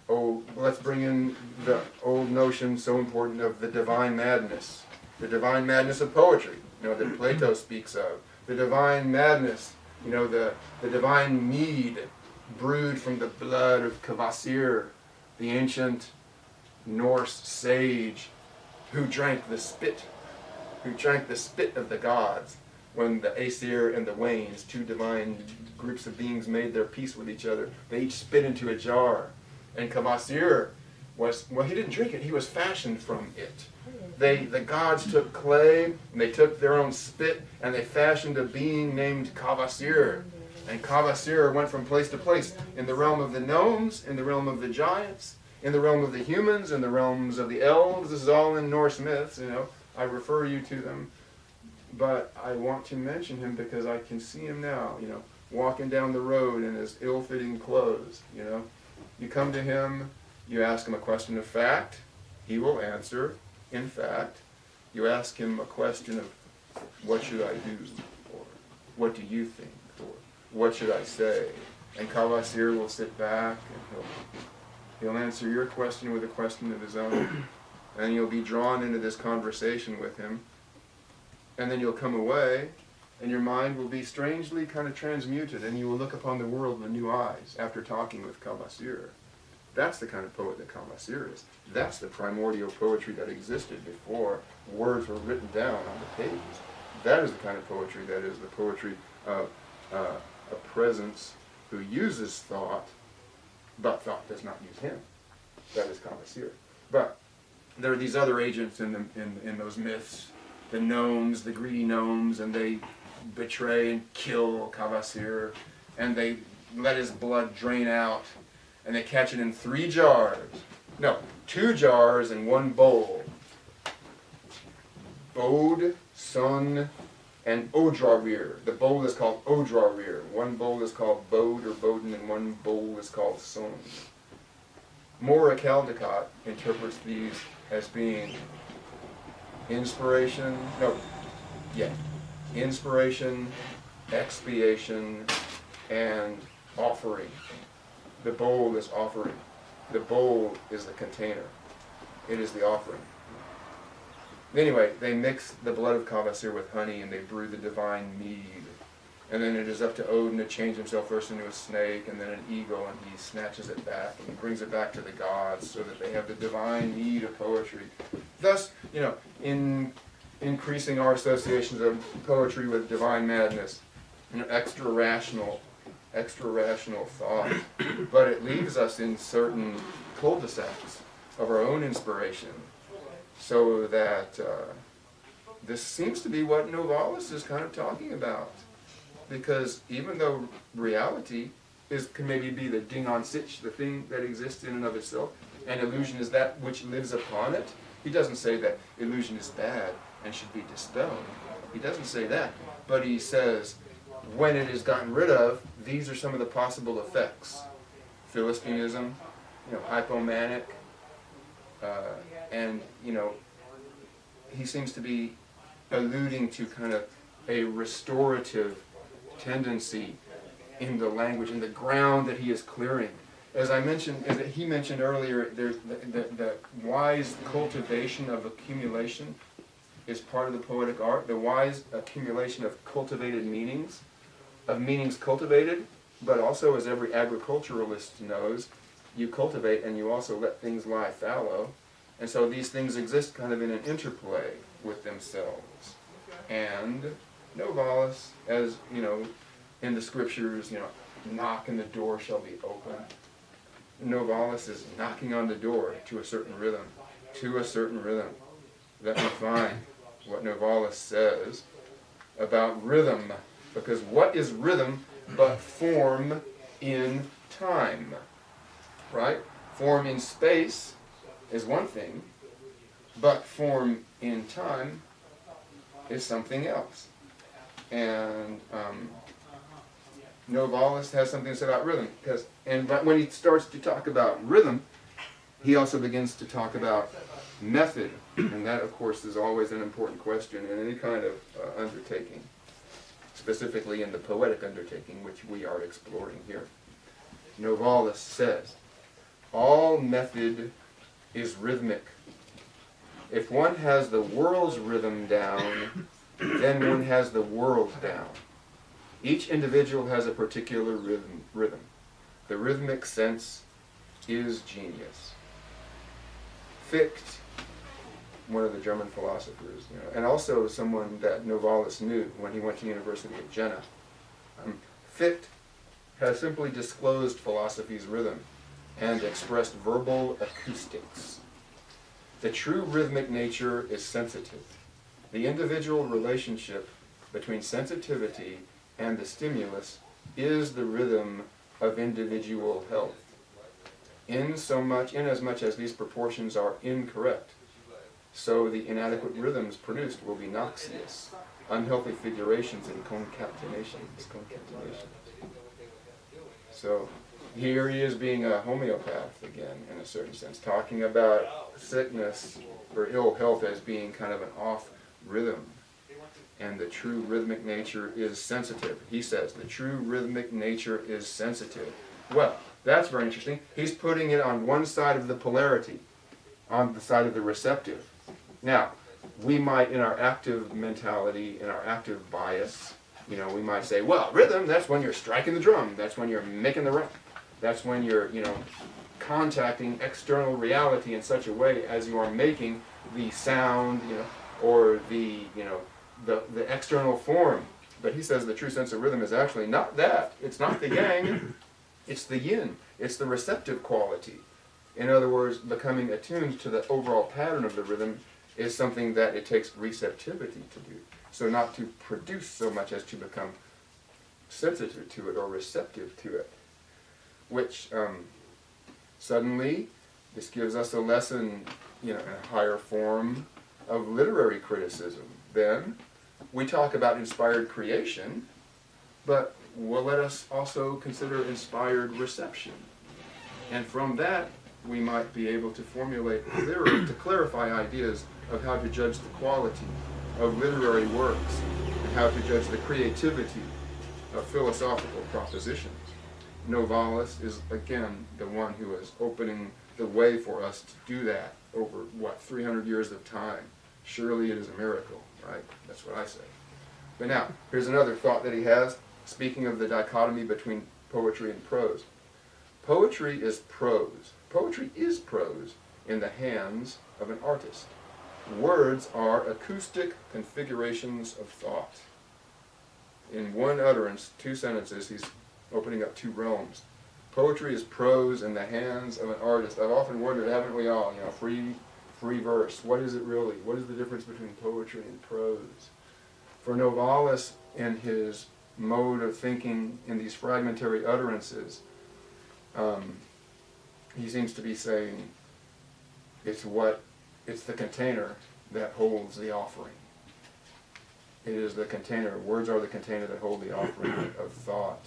Oh, let's bring in the old notion so important of the divine madness of poetry, that Plato speaks of, the divine madness, the divine mead brewed from the blood of Kvasir, the ancient Norse sage who drank the spit of the gods when the Aesir and the Wanes, two divine groups of beings, made their peace with each other. They each spit into a jar. And Kvasir he didn't drink it, he was fashioned from it. The gods took clay, and they took their own spit, and they fashioned a being named Kvasir. And Kvasir went from place to place, in the realm of the gnomes, in the realm of the giants, in the realm of the humans, in the realms of the elves. This is all in Norse myths, I refer you to them. But I want to mention him because I can see him now, walking down the road in his ill-fitting clothes, You come to him, you ask him a question of fact, he will answer in fact. You ask him a question of what should I do, or what do you think, or what should I say? And Kvasir will sit back and he'll answer your question with a question of his own. And you'll be drawn into this conversation with him. And then you'll come away, and your mind will be strangely kind of transmuted, and you will look upon the world with new eyes after talking with Kvasir. That's the kind of poet that Kvasir is. That's the primordial poetry that existed before words were written down on the pages. That is the kind of poetry that is the poetry of a presence who uses thought, but thought does not use him. That is Kvasir. But there are these other agents in those myths, the gnomes, the greedy gnomes, and they betray and kill Kvasir, and they let his blood drain out, and they catch it in 2 jars and 1 bowl. Bod, Son, and Odrarir. The bowl is called Odrarir. 1 bowl is called Bod or Bodin, and 1 bowl is called Son. Mora Caldecott interprets these as being inspiration, expiation, and offering. The bowl is offering. The bowl is the container. It is the offering. Anyway, they mix the blood of Kvasir with honey, and they brew the divine mead. And then it is up to Odin to change himself first into a snake, and then an eagle, and he snatches it back, and he brings it back to the gods, so that they have the divine mead of poetry. Thus, in increasing our associations of poetry with divine madness, extra rational thought, but it leaves us in certain cul-de-sacs of our own inspiration, so that this seems to be what Novalis is kind of talking about. Because even though reality can maybe be the ding on sitch, the thing that exists in and of itself, and illusion is that which lives upon it, he doesn't say that illusion is bad and should be dispelled. He doesn't say that. But he says, when it is gotten rid of, these are some of the possible effects. Philistinism, hypomanic, and, he seems to be alluding to kind of a restorative tendency in the language, in the ground that he is clearing. As he mentioned earlier, there's the wise cultivation of accumulation is part of the poetic art. The wise accumulation of cultivated meanings, of meanings cultivated, but also, as every agriculturalist knows, you cultivate and you also let things lie fallow. And so these things exist kind of in an interplay with themselves. And Novalis, as you know, in the scriptures, knock and the door shall be open. Novalis is knocking on the door to a certain rhythm, Let me find what Novalis says about rhythm, because what is rhythm but form in time, right? Form in space is one thing, but form in time is something else. And Novalis has something to say about rhythm, but when he starts to talk about rhythm, he also begins to talk about method, and that, of course, is always an important question in any kind of undertaking, specifically in the poetic undertaking, which we are exploring here. Novalis says, all method is rhythmic. If one has the world's rhythm down, then one has the world down. Each individual has a particular rhythm. The rhythmic sense is genius. Fichte, one of the German philosophers, and also someone that Novalis knew when he went to the University of Jena. Fichte has simply disclosed philosophy's rhythm and expressed verbal acoustics. The true rhythmic nature is sensitive. The individual relationship between sensitivity and the stimulus is the rhythm of individual health. Inasmuch as these proportions are incorrect, so the inadequate rhythms produced will be noxious, unhealthy figurations and concatenations. So here he is being a homeopath again, in a certain sense, talking about sickness or ill health as being kind of an off rhythm. And the true rhythmic nature is sensitive. He says the true rhythmic nature is sensitive. Well, that's very interesting. He's putting it on one side of the polarity, on the side of the receptive. Now, we might, in our active mentality, in our active bias, we might say, well, rhythm, that's when you're striking the drum. That's when you're making the rap. That's when you're, contacting external reality in such a way as you are making the sound, or the external form. But he says the true sense of rhythm is actually not that. It's not the yang. It's the yin. It's the receptive quality. In other words, becoming attuned to the overall pattern of the rhythm is something that it takes receptivity to do. So not to produce so much as to become sensitive to it or receptive to it. Which suddenly, this gives us a lesson, in a higher form of literary criticism. Then we talk about inspired creation, but let us also consider inspired reception. And from that, we might be able to formulate to clarify ideas of how to judge the quality of literary works and how to judge the creativity of philosophical propositions. Novalis is, again, the one who is opening the way for us to do that over, 300 years of time. Surely it is a miracle, right? That's what I say. But now, here's another thought that he has, speaking of the dichotomy between poetry and prose. Poetry is prose. Poetry is prose in the hands of an artist. Words are acoustic configurations of thought. In one utterance, 2 sentences, he's opening up 2 realms. Poetry is prose in the hands of an artist. I've often wondered, haven't we all, free verse. What is it really? What is the difference between poetry and prose? For Novalis, in his mode of thinking in these fragmentary utterances, he seems to be saying it's the container that holds the offering. It is the container. Words are the container that hold the offering of thought.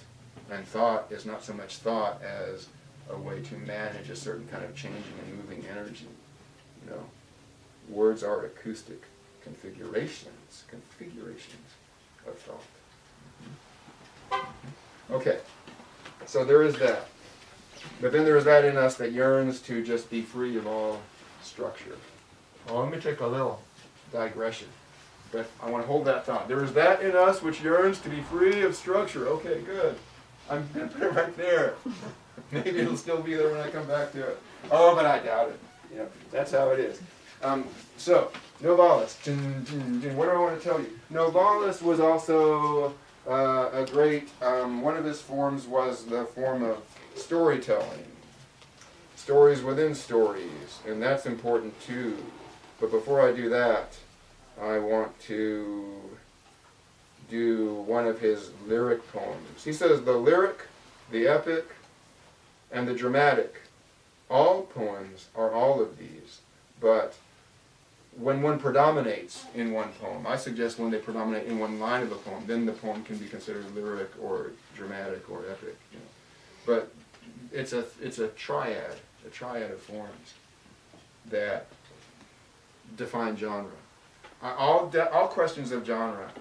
And thought is not so much thought as a way to manage a certain kind of changing and moving energy. Words are acoustic configurations of thought. Okay, so there is that. But then there is that in us that yearns to just be free of all structure. Well, let me take a little digression. But I want to hold that thought. There is that in us which yearns to be free of structure. Okay, good. I'm going to put it right there. Maybe it'll still be there when I come back to it. Oh, but I doubt it. You know, that's how it is. So, Novalis. What do I want to tell you? Novalis was also a great, one of his forms was the form of storytelling. Stories within stories, and that's important too. But before I do that, I want to do one of his lyric poems. He says the lyric, the epic, and the dramatic, all poems are all of these, but when one predominates in one poem, I suggest when they predominate in one line of a poem, then the poem can be considered lyric or dramatic or epic. You know. But it's a triad of forms that define genre. All questions of genre,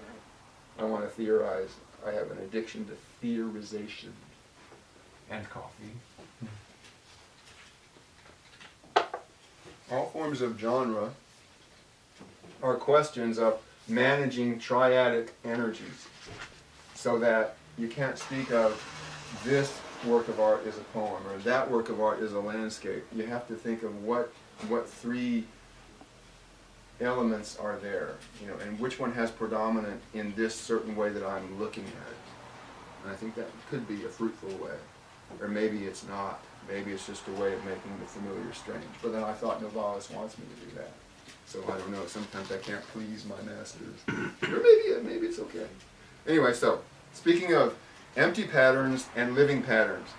I want to theorize. I have an addiction to theorization. And coffee. All forms of genre are questions of managing triadic energies, so that you can't speak of this work of art is a poem or that work of art is a landscape. You have to think of what three elements are there, you know, and which one has predominant in this certain way that I'm looking at it. And I think that could be a fruitful way. Or maybe it's not. Maybe it's just a way of making the familiar strange. But then I thought Novalis wants me to do that. So I don't know. Sometimes I can't please my masters. Or maybe it's okay. Anyway, so speaking of empty patterns and living patterns,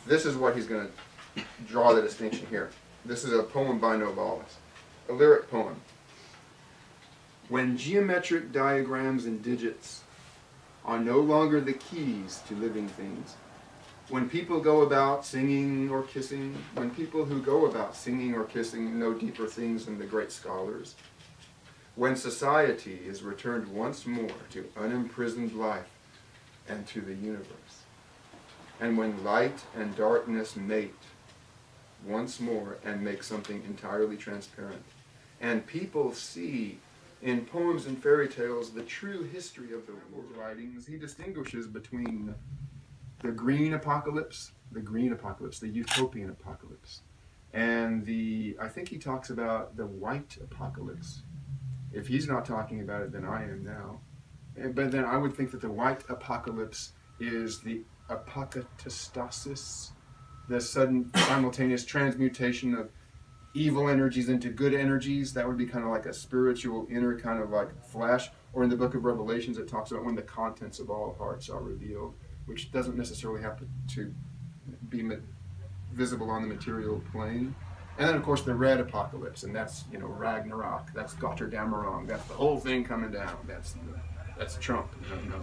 this is what he's going to draw the distinction here. This is a poem by Novalis, a lyric poem. When geometric diagrams and digits are no longer the keys to living things, when people go about singing or kissing, when people who go about singing or kissing know deeper things than the great scholars, when society is returned once more to unimprisoned life and to the universe, and when light and darkness mate once more and make something entirely transparent, and people see in poems and fairy tales the true history of the world writings, he distinguishes between the green apocalypse, the utopian apocalypse, and I think he talks about the white apocalypse. If he's not talking about it, then I am now. But then I would think that the white apocalypse is the apokatastasis, the sudden simultaneous transmutation of evil energies into good energies. That would be kind of like a spiritual inner kind of like flash. Or in the book of Revelations, it talks about when the contents of all hearts are revealed, which doesn't necessarily have to be visible on the material plane. And then, of course, the red apocalypse, and that's, you know, Ragnarok. That's Götterdämmerung. That's the whole thing coming down. That's Trump. No.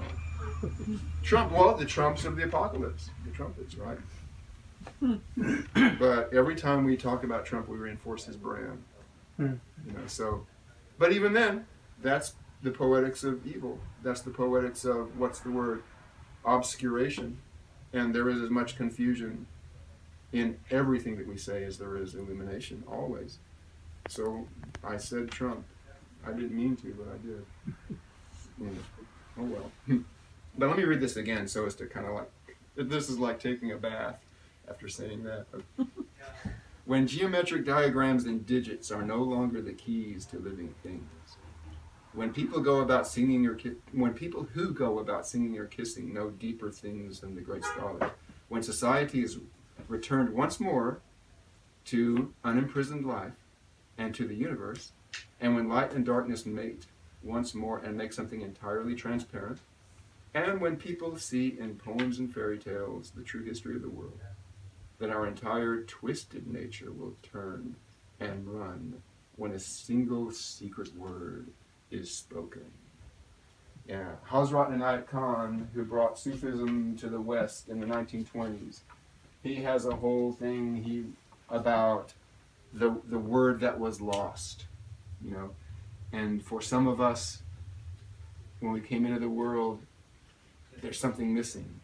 Trump, well, the trumps of the apocalypse. The trumpets, right? But every time we talk about Trump, we reinforce his brand. You know, so, but even then, that's the poetics of evil. That's the poetics of, what's the word? Obscuration. And there is as much confusion in everything that we say as there is illumination, always. So I said Trump. I didn't mean to, but I did. You know, oh well. But let me read this again so as to kind of like, this is like taking a bath after saying that. When geometric diagrams and digits are no longer the keys to living things, when people who go about singing or kissing know deeper things than the great scholar, when society is returned once more to unimprisoned life and to the universe, and when light and darkness mate once more and make something entirely transparent, and when people see in poems and fairy tales the true history of the world, then our entire twisted nature will turn and run when a single secret word is spoken. Yeah, Hazrat Inayat Khan, who brought Sufism to the West in the 1920s, he has a whole thing about the word that was lost, you know. And for some of us, when we came into the world, there's something missing,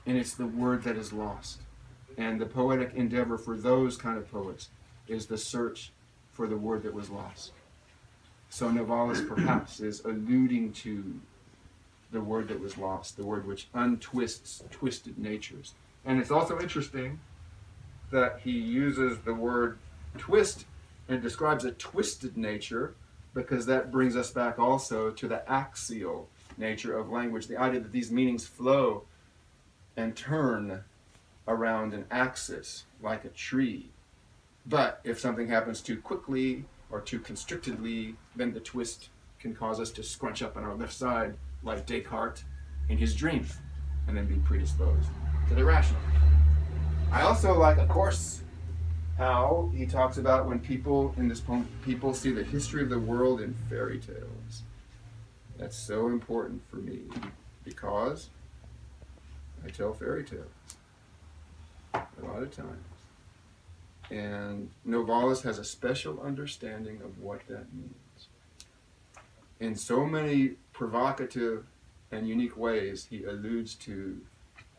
and it's the word that is lost. And the poetic endeavor for those kind of poets is the search for the word that was lost. So Novalis perhaps is alluding to the word that was lost, the word which untwists twisted natures. And it's also interesting that he uses the word twist and describes a twisted nature, because that brings us back also to the axial nature of language, the idea that these meanings flow and turn around an axis like a tree. But if something happens too quickly or too constrictedly, then the twist can cause us to scrunch up on our left side like Descartes in his dream, and then be predisposed to the irrational. I also like, of course, how he talks about when people in this poem, people see the history of the world in fairy tales. That's so important for me because I tell fairy tales a lot of times. And Novalis has a special understanding of what that means. In so many provocative and unique ways, he alludes to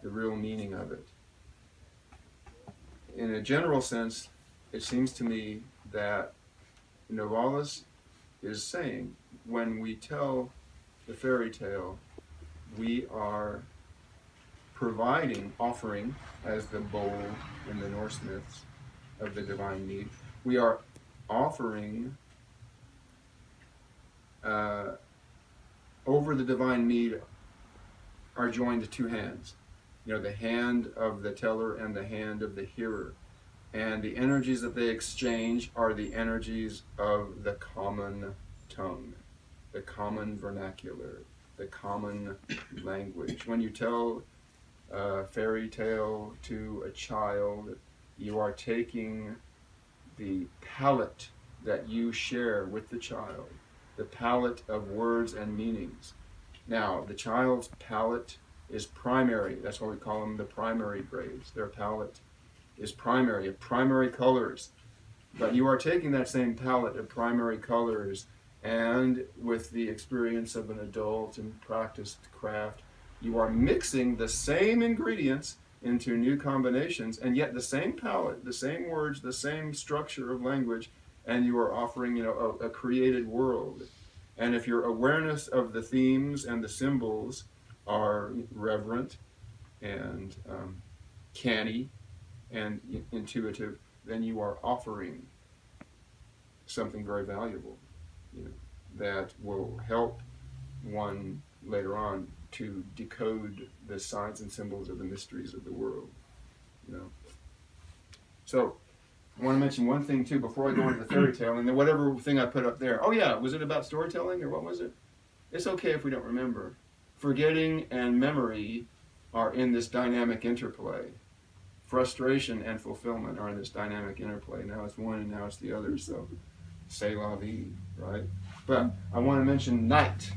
the real meaning of it. In a general sense, it seems to me that Novalis is saying when we tell the fairy tale, we are providing, offering, as the bowl in the Norse myths of the divine need, we are offering over the divine need are joined two hands. The hand of the teller and the hand of the hearer. And the energies that they exchange are the energies of the common tongue, the common vernacular, the common language. When you tell a fairy tale to a child, you are taking the palette that you share with the child, the palette of words and meanings. Now, the child's palette is primary. That's why we call them the primary grades. Their palette is primary, of primary colors. But you are taking that same palette of primary colors, and with the experience of an adult and practiced craft, you are mixing the same ingredients into new combinations, and yet the same palette, the same words, the same structure of language, and you are offering, a created world. And if your awareness of the themes and the symbols are reverent and canny and intuitive, then you are offering something very valuable, that will help one later on to decode the signs and symbols of the mysteries of the world. So I want to mention one thing too before I go into the fairy tale, and then whatever thing I put up there. Oh yeah, was it about storytelling or what was it? It's okay if we don't remember. Forgetting and memory are in this dynamic interplay. Frustration and fulfillment are in this dynamic interplay. Now it's one and now it's the other, so c'est la vie, right? But I want to mention night.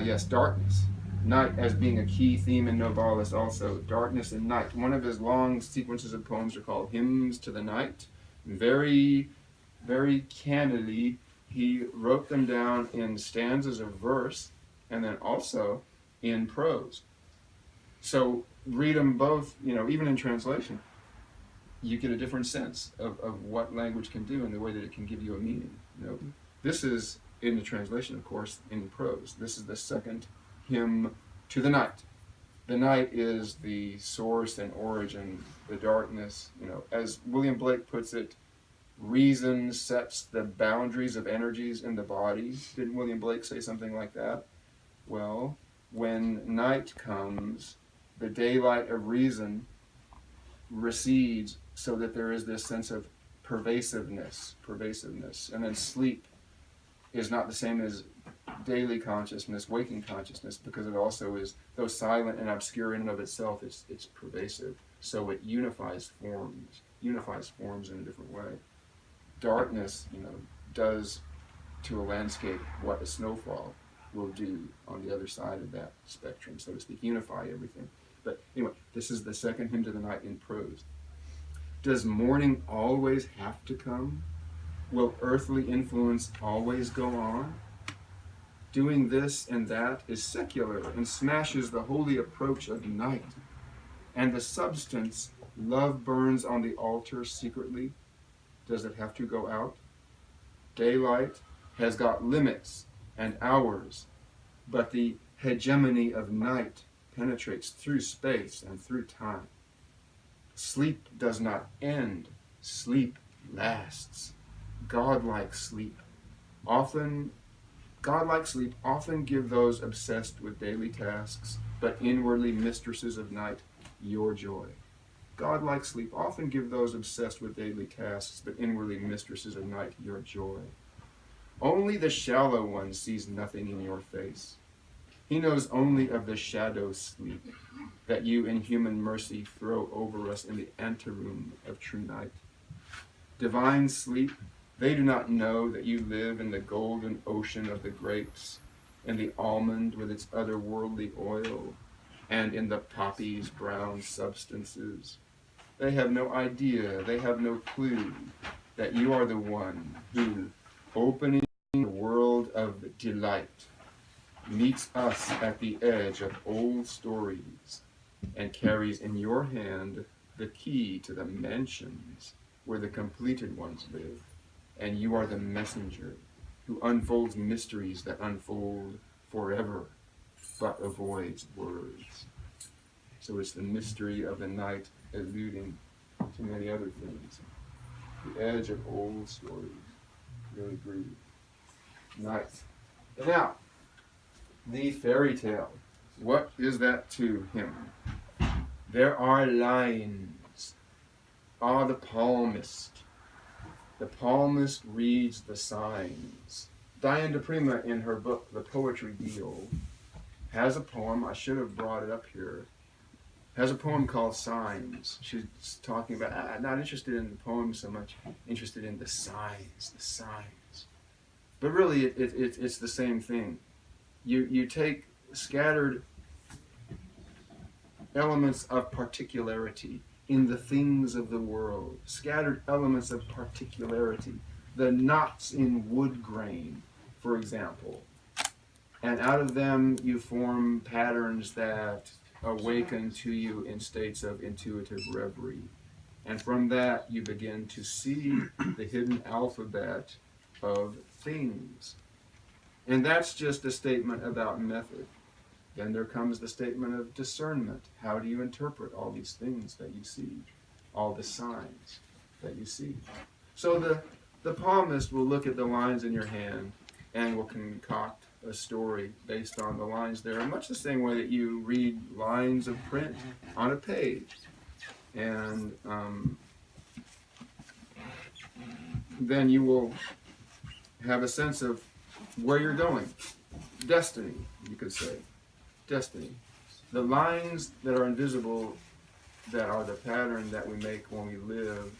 Yes, darkness. Night as being a key theme in Novalis also. Darkness and night. One of his long sequences of poems are called Hymns to the Night. Very, very candidly, he wrote them down in stanzas of verse and then also in prose. So read them both, even in translation, you get a different sense of what language can do and the way that it can give you a meaning. This is in the translation, of course, in prose. This is the second hymn to the night. The night is the source and origin, the darkness. As William Blake puts it, reason sets the boundaries of energies in the body. Didn't William Blake say something like that? Well, when night comes, the daylight of reason recedes so that there is this sense of pervasiveness. And then sleep is not the same as daily consciousness, waking consciousness, because it also is, though silent and obscure in and of itself, it's pervasive. So it unifies forms in a different way. Darkness, does to a landscape what a snowfall will do on the other side of that spectrum, so to speak, unify everything. But anyway, this is the second hymn to the night in prose. Does morning always have to come? Will earthly influence always go on? Doing this and that is secular and smashes the holy approach of night. And the substance love burns on the altar secretly. Does it have to go out? Daylight has got limits and hours, but the hegemony of night penetrates through space and through time. Sleep does not end. Sleep lasts. Godlike sleep often give those obsessed with daily tasks, but inwardly mistresses of night, your joy. Godlike sleep often give those obsessed with daily tasks, but inwardly mistresses of night, your joy. Only the shallow one sees nothing in your face. He knows only of the shadow sleep that you in human mercy throw over us in the anteroom of true night. Divine sleep, they do not know that you live in the golden ocean of the grapes, in the almond with its otherworldly oil, and in the poppy's brown substances. They have no idea, they have no clue that you are the one who, opening the world of delight, meets us at the edge of old stories and carries in your hand the key to the mansions where the completed ones live. And you are the messenger who unfolds mysteries that unfold forever, but avoids words. So it's the mystery of the night alluding to many other things. The edge of old stories. Really breathe. Night. Now, the fairy tale. What is that to him? There are lines. The palmist. The palmist reads the signs. Diane de Prima, in her book, The Poetry Deal, has a poem, I should have brought it up here, has a poem called Signs. She's talking about, not interested in the poem so much, interested in the signs. But really, it's the same thing. You take scattered elements of particularity in the things of the world, scattered elements of particularity, the knots in wood grain, for example, and out of them you form patterns that awaken to you in states of intuitive reverie. And from that you begin to see the hidden alphabet of things. And that's just a statement about method. Then there comes the statement of discernment. How do you interpret all these things that you see, all the signs that you see? So the palmist will look at the lines in your hand and will concoct a story based on the lines there, in much the same way that you read lines of print on a page. And then you will have a sense of where you're going. Destiny, you could say. Destiny. The lines that are invisible, that are the pattern that we make when we live,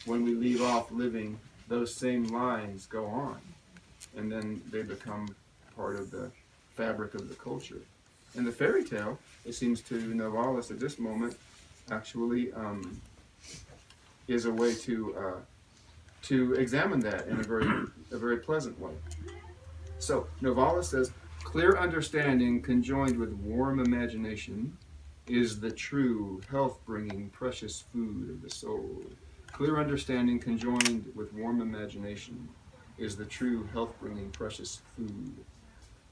when we leave off living, those same lines go on. And then they become part of the fabric of the culture. And the fairy tale, it seems to Novalis at this moment, actually is a way to examine that in a very pleasant way. So Novalis says, clear understanding conjoined with warm imagination is the true health-bringing precious food of the soul. Clear understanding conjoined with warm imagination is the true health-bringing precious food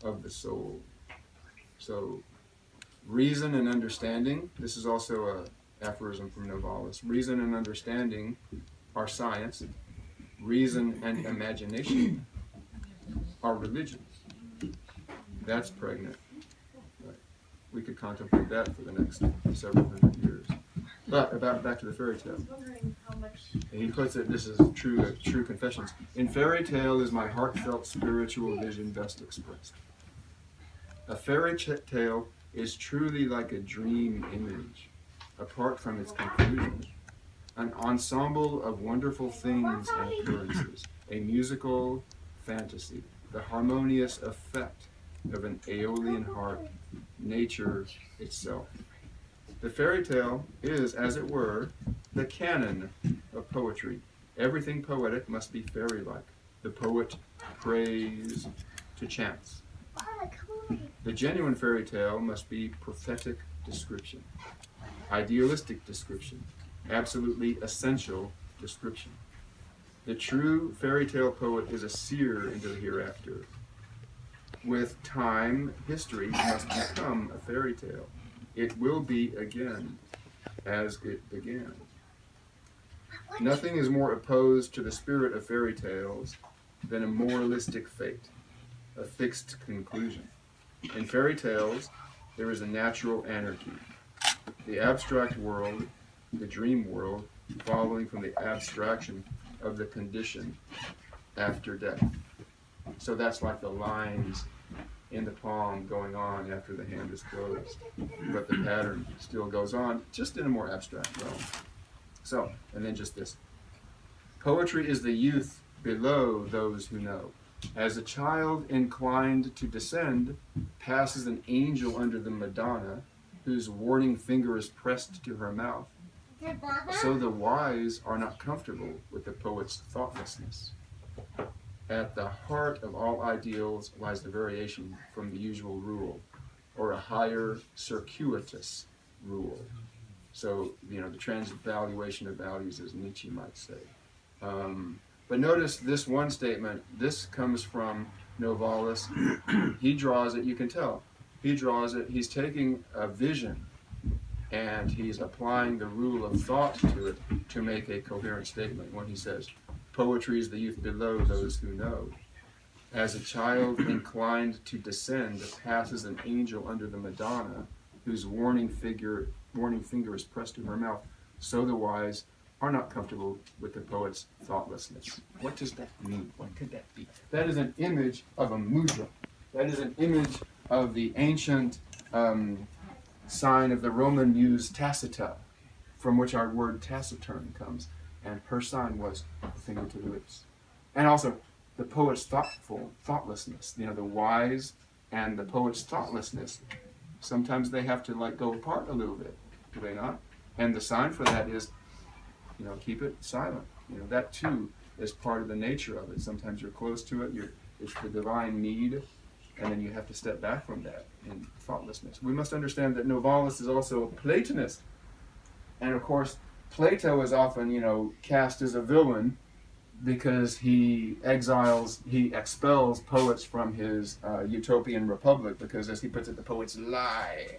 of the soul. So reason and understanding, this is also an aphorism from Novalis. Reason and understanding are science. Reason and imagination are religion. That's pregnant. Right. We could contemplate that for the next several hundred years. But back to the fairy tale. He puts it, this is true confessions. In fairy tale is my heartfelt spiritual vision best expressed. A fairy tale is truly like a dream image, apart from its conclusion. An ensemble of wonderful things and appearances, a musical fantasy, the harmonious effect of an Aeolian harp, nature itself. The fairy tale is, as it were, the canon of poetry. Everything poetic must be fairy-like. The poet prays to chance. The genuine fairy tale must be prophetic description, idealistic description, absolutely essential description. The true fairy tale poet is a seer into the hereafter. With time, history must become a fairy tale. It will be again as it began. Nothing is more opposed to the spirit of fairy tales than a moralistic fate, a fixed conclusion. In fairy tales, there is a natural anarchy. The abstract world, the dream world, following from the abstraction of the condition after death. So that's like the lines in the palm going on after the hand is closed. But the pattern still goes on, just in a more abstract realm. So, and then just this. Poetry is the youth below those who know. As a child inclined to descend passes an angel under the Madonna, whose warning finger is pressed to her mouth, so the wise are not comfortable with the poet's thoughtlessness. At the heart of all ideals lies the variation from the usual rule, or a higher circuitous rule. So, the transvaluation of values, as Nietzsche might say. But notice this one statement. This comes from Novalis. He draws it, you can tell. He draws it, he's taking a vision and he's applying the rule of thought to it to make a coherent statement when he says, poetry is the youth below those who know. As a child inclined to descend passes an angel under the Madonna, whose warning finger is pressed to her mouth, so the wise are not comfortable with the poet's thoughtlessness. What does that mean? What could that be? That is an image of a mudra. That is an image of the ancient sign of the Roman muse Tacita, from which our word taciturn comes. And her sign was finger to the lips. And also, the poet's thoughtlessness. The wise and the poet's thoughtlessness. Sometimes they have to go apart a little bit, do they not? And the sign for that is, keep it silent. That too is part of the nature of it. Sometimes you're close to it, it's the divine need, and then you have to step back from that in thoughtlessness. We must understand that Novalis is also a Platonist. And of course, Plato is often, cast as a villain because he expels poets from his utopian republic because, as he puts it, the poets lie.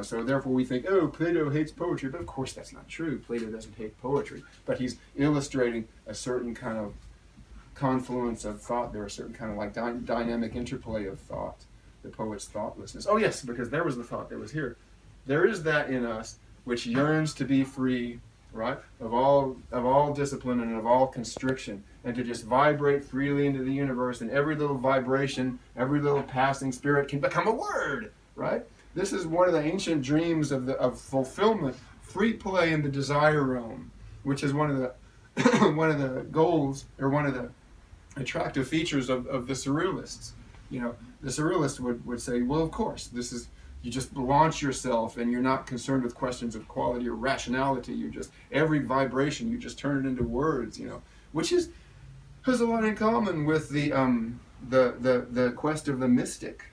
So therefore we think, oh, Plato hates poetry, but of course that's not true. Plato doesn't hate poetry, but he's illustrating a certain kind of confluence of thought. There are certain kind of dynamic interplay of thought, the poet's thoughtlessness. Oh yes, because there was the thought that was here. There is that in us which yearns to be free, right, of all discipline and of all constriction, and to just vibrate freely into the universe, and every little vibration, every little passing spirit can become a word, right? This is one of the ancient dreams of fulfillment, free play in the desire realm, which is one of the goals, or one of the attractive features of the surrealists. The surrealist would say, well, of course, this is, you just launch yourself and you're not concerned with questions of quality or rationality. Every vibration, you just turn it into words, which has a lot in common with the quest of the mystic,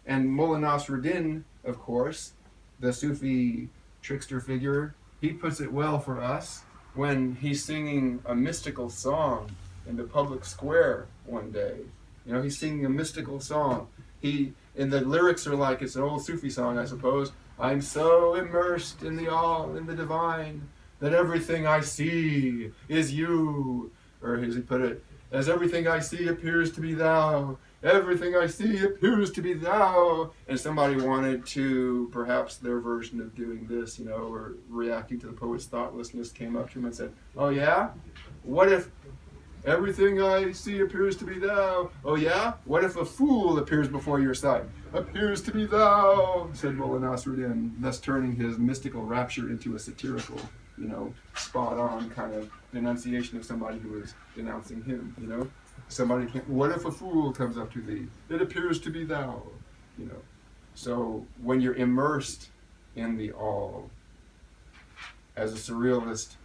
And Mullah Nasruddin, of course, the Sufi trickster figure, he puts it well for us when he's singing a mystical song in the public square one day. He's singing a mystical song. And the lyrics are like, it's an old Sufi song, I suppose. I'm so immersed in the divine, that everything I see is you. Or as he put it, as everything I see appears to be thou. Everything I see appears to be thou. And somebody wanted to, perhaps their version of doing this, or reacting to the poet's thoughtlessness, came up to him and said, oh yeah? What if everything I see appears to be thou? Oh yeah? What if a fool appears before your sight? Appears to be thou, said Mullah Nasruddin, thus turning his mystical rapture into a satirical, spot-on kind of denunciation of somebody who was denouncing him, what if a fool comes up to thee? It appears to be thou, So when you're immersed in the all, as a surrealist,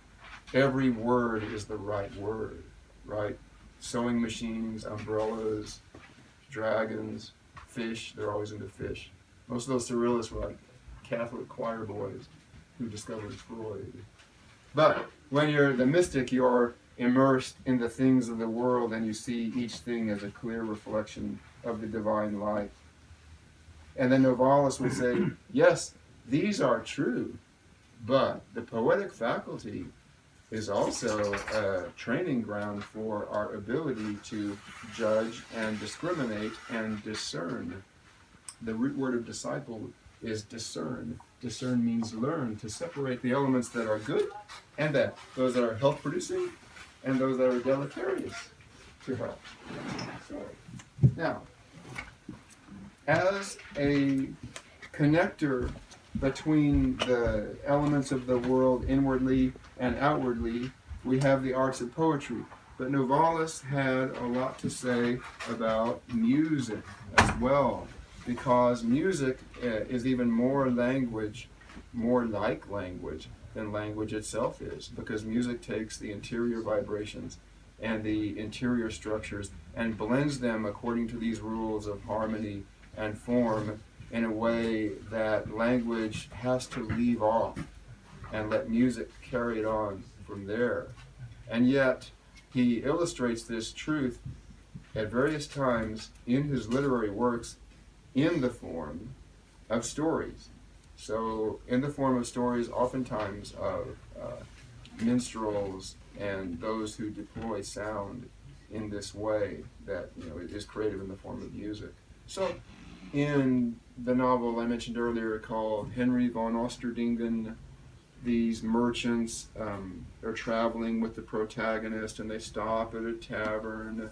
every word is the right word, right? Sewing machines, umbrellas, dragons, fish, they're always into fish. Most of those surrealists were like Catholic choir boys who discovered Freud. But when you're the mystic, you're immersed in the things of the world, and you see each thing as a clear reflection of the divine light. And then Novalis would say, yes, these are true, but the poetic faculty is also a training ground for our ability to judge and discriminate and discern. The root word of disciple is discern. Discern means learn, to separate the elements that are good and bad, those that are health-producing and those that are deleterious to health. So, now, as a connector between the elements of the world inwardly and outwardly, we have the arts of poetry. But Novalis had a lot to say about music as well, because music is even more language, more like language than language itself is, because music takes the interior vibrations and the interior structures and blends them according to these rules of harmony and form in a way that language has to leave off and let music carry it on from there. And yet, he illustrates this truth at various times in his literary works in the form of stories. So, in the form of stories, oftentimes of minstrels and those who deploy sound in this way that it is creative in the form of music. So, in the novel I mentioned earlier called Henry von Osterdingen, these merchants are traveling with the protagonist, and they stop at a tavern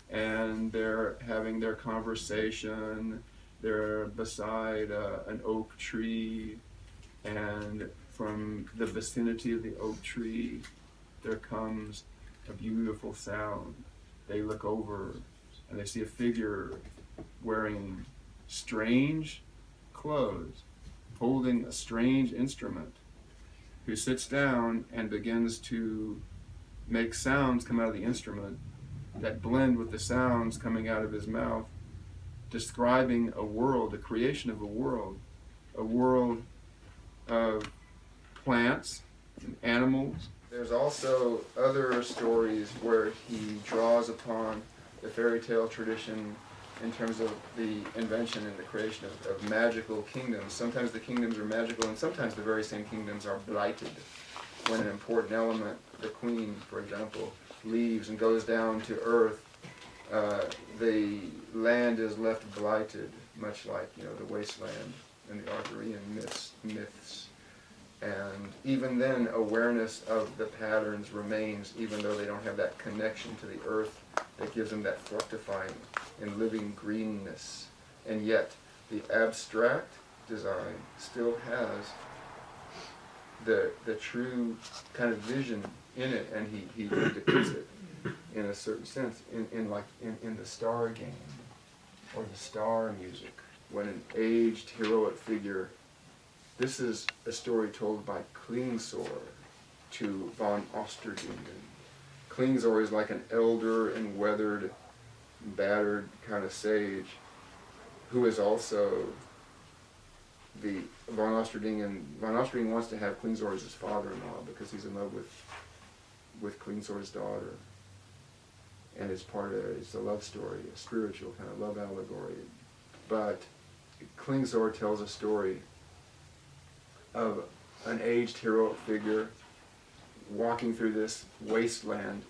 and they're having their conversation. They're beside an oak tree, and from the vicinity of the oak tree there comes a beautiful sound. They look over and they see a figure wearing strange clothes, holding a strange instrument, who sits down and begins to make sounds come out of the instrument that blend with the sounds coming out of his mouth, describing a world, a creation of a world of plants and animals. There's also other stories where he draws upon the fairy tale tradition in terms of the invention and the creation of magical kingdoms. Sometimes the kingdoms are magical, and sometimes the very same kingdoms are blighted. When an important element, the queen, for example, leaves and goes down to earth, the land is left blighted, much like the wasteland in the Arthurian myths. And even then, awareness of the patterns remains, even though they don't have that connection to the earth that gives them that fructifying and living greenness. And yet, the abstract design still has the true kind of vision in it, and he depicts it in a certain sense, in the star game, or the star music, when an aged heroic figure. This is a story told by Klingsor to von Osterdingen. Klingsor is like an elder and weathered, battered kind of sage, who is also the von Osterdingen. Von Osterdingen wants to have Klingsor as his father-in-law because he's in love with Klingsor's daughter, and it's a love story, a spiritual kind of love allegory. But Klingsor tells a story of an aged heroic figure walking through this wasteland.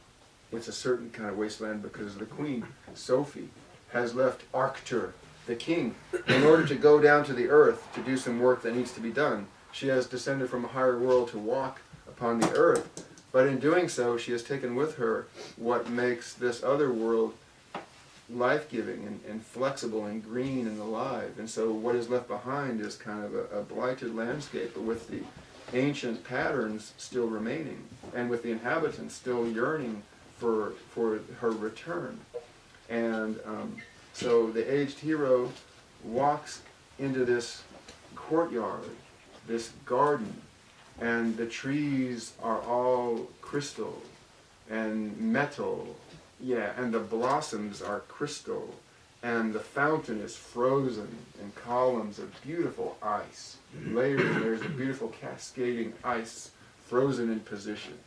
It's a certain kind of wasteland because the queen, Sophie, has left Arctur, the king, in order to go down to the earth to do some work that needs to be done. She has descended from a higher world to walk upon the earth, but in doing so she has taken with her what makes this other world life-giving and flexible and green and alive. And so what is left behind is kind of a blighted landscape, but with the ancient patterns still remaining, and with the inhabitants still yearning for her return. And so the aged hero walks into this courtyard, this garden, and the trees are all crystal and metal. Yeah, and the blossoms are crystal, and the fountain is frozen in columns of beautiful ice. Layers and layers of beautiful cascading ice frozen in position.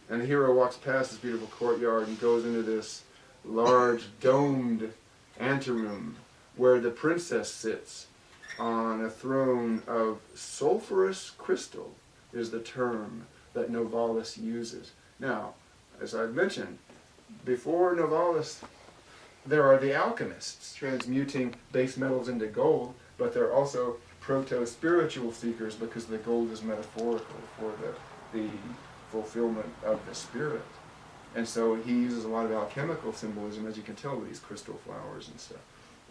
And the hero walks past this beautiful courtyard and goes into this large domed anteroom where the princess sits on a throne of sulfurous crystal, is the term, that Novalis uses. Now, as I've mentioned, before Novalis, there are the alchemists transmuting base metals into gold, but there are also proto-spiritual seekers because the gold is metaphorical for the fulfillment of the spirit. And so he uses a lot of alchemical symbolism, as you can tell, with these crystal flowers and stuff,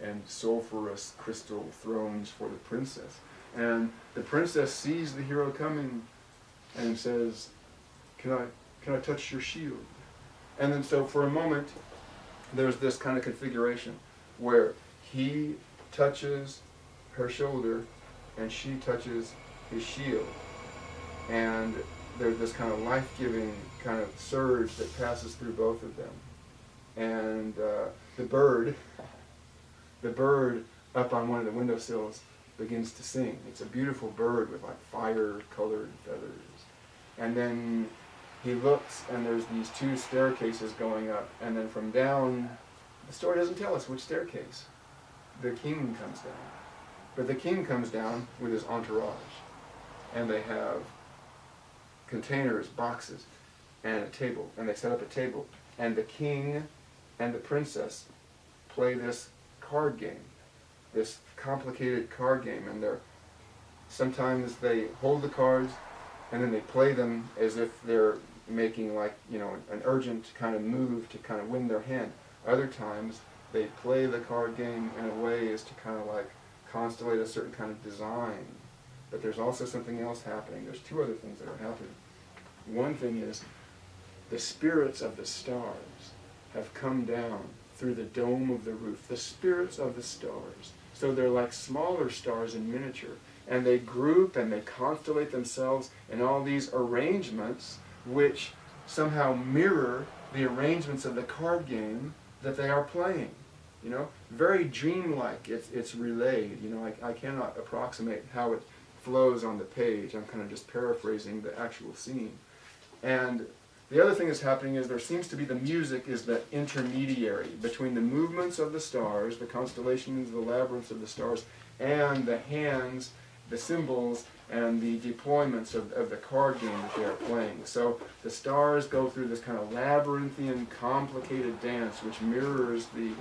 and sulfurous crystal thrones for the princess. And the princess sees the hero coming and says, can I touch your shield? And then so for a moment, there's this kind of configuration where he touches her shoulder and she touches his shield. And there's this kind of life-giving kind of surge that passes through both of them. And the bird up on one of the windowsills begins to sing. It's a beautiful bird with like fire-colored feathers. And then he looks and there's these two staircases going up, and then from down, the story doesn't tell us which staircase. The king comes down. But the king comes down with his entourage. And they have containers, boxes, and a table. And they set up a table. And the king and the princess play this card game. This complicated card game. And sometimes they hold the cards and then they play them as if they're making like, an urgent kind of move to kind of win their hand. Other times they play the card game in a way as to kind of like constellate a certain kind of design. But there's also something else happening. There's two other things that are happening. One thing is the spirits of the stars have come down through the dome of the roof. The spirits of the stars. So they're like smaller stars in miniature. And they group and they constellate themselves in all these arrangements which somehow mirror the arrangements of the card game that they are playing. Very dreamlike. It's relayed. I cannot approximate how it flows on the page. I'm kind of just paraphrasing the actual scene. And the other thing that's happening is there seems to be the music is the intermediary between the movements of the stars, the constellations, the labyrinths of the stars, and the hands, the symbols, and the deployments of the card game that they are playing. So the stars go through this kind of labyrinthian, complicated dance which mirrors the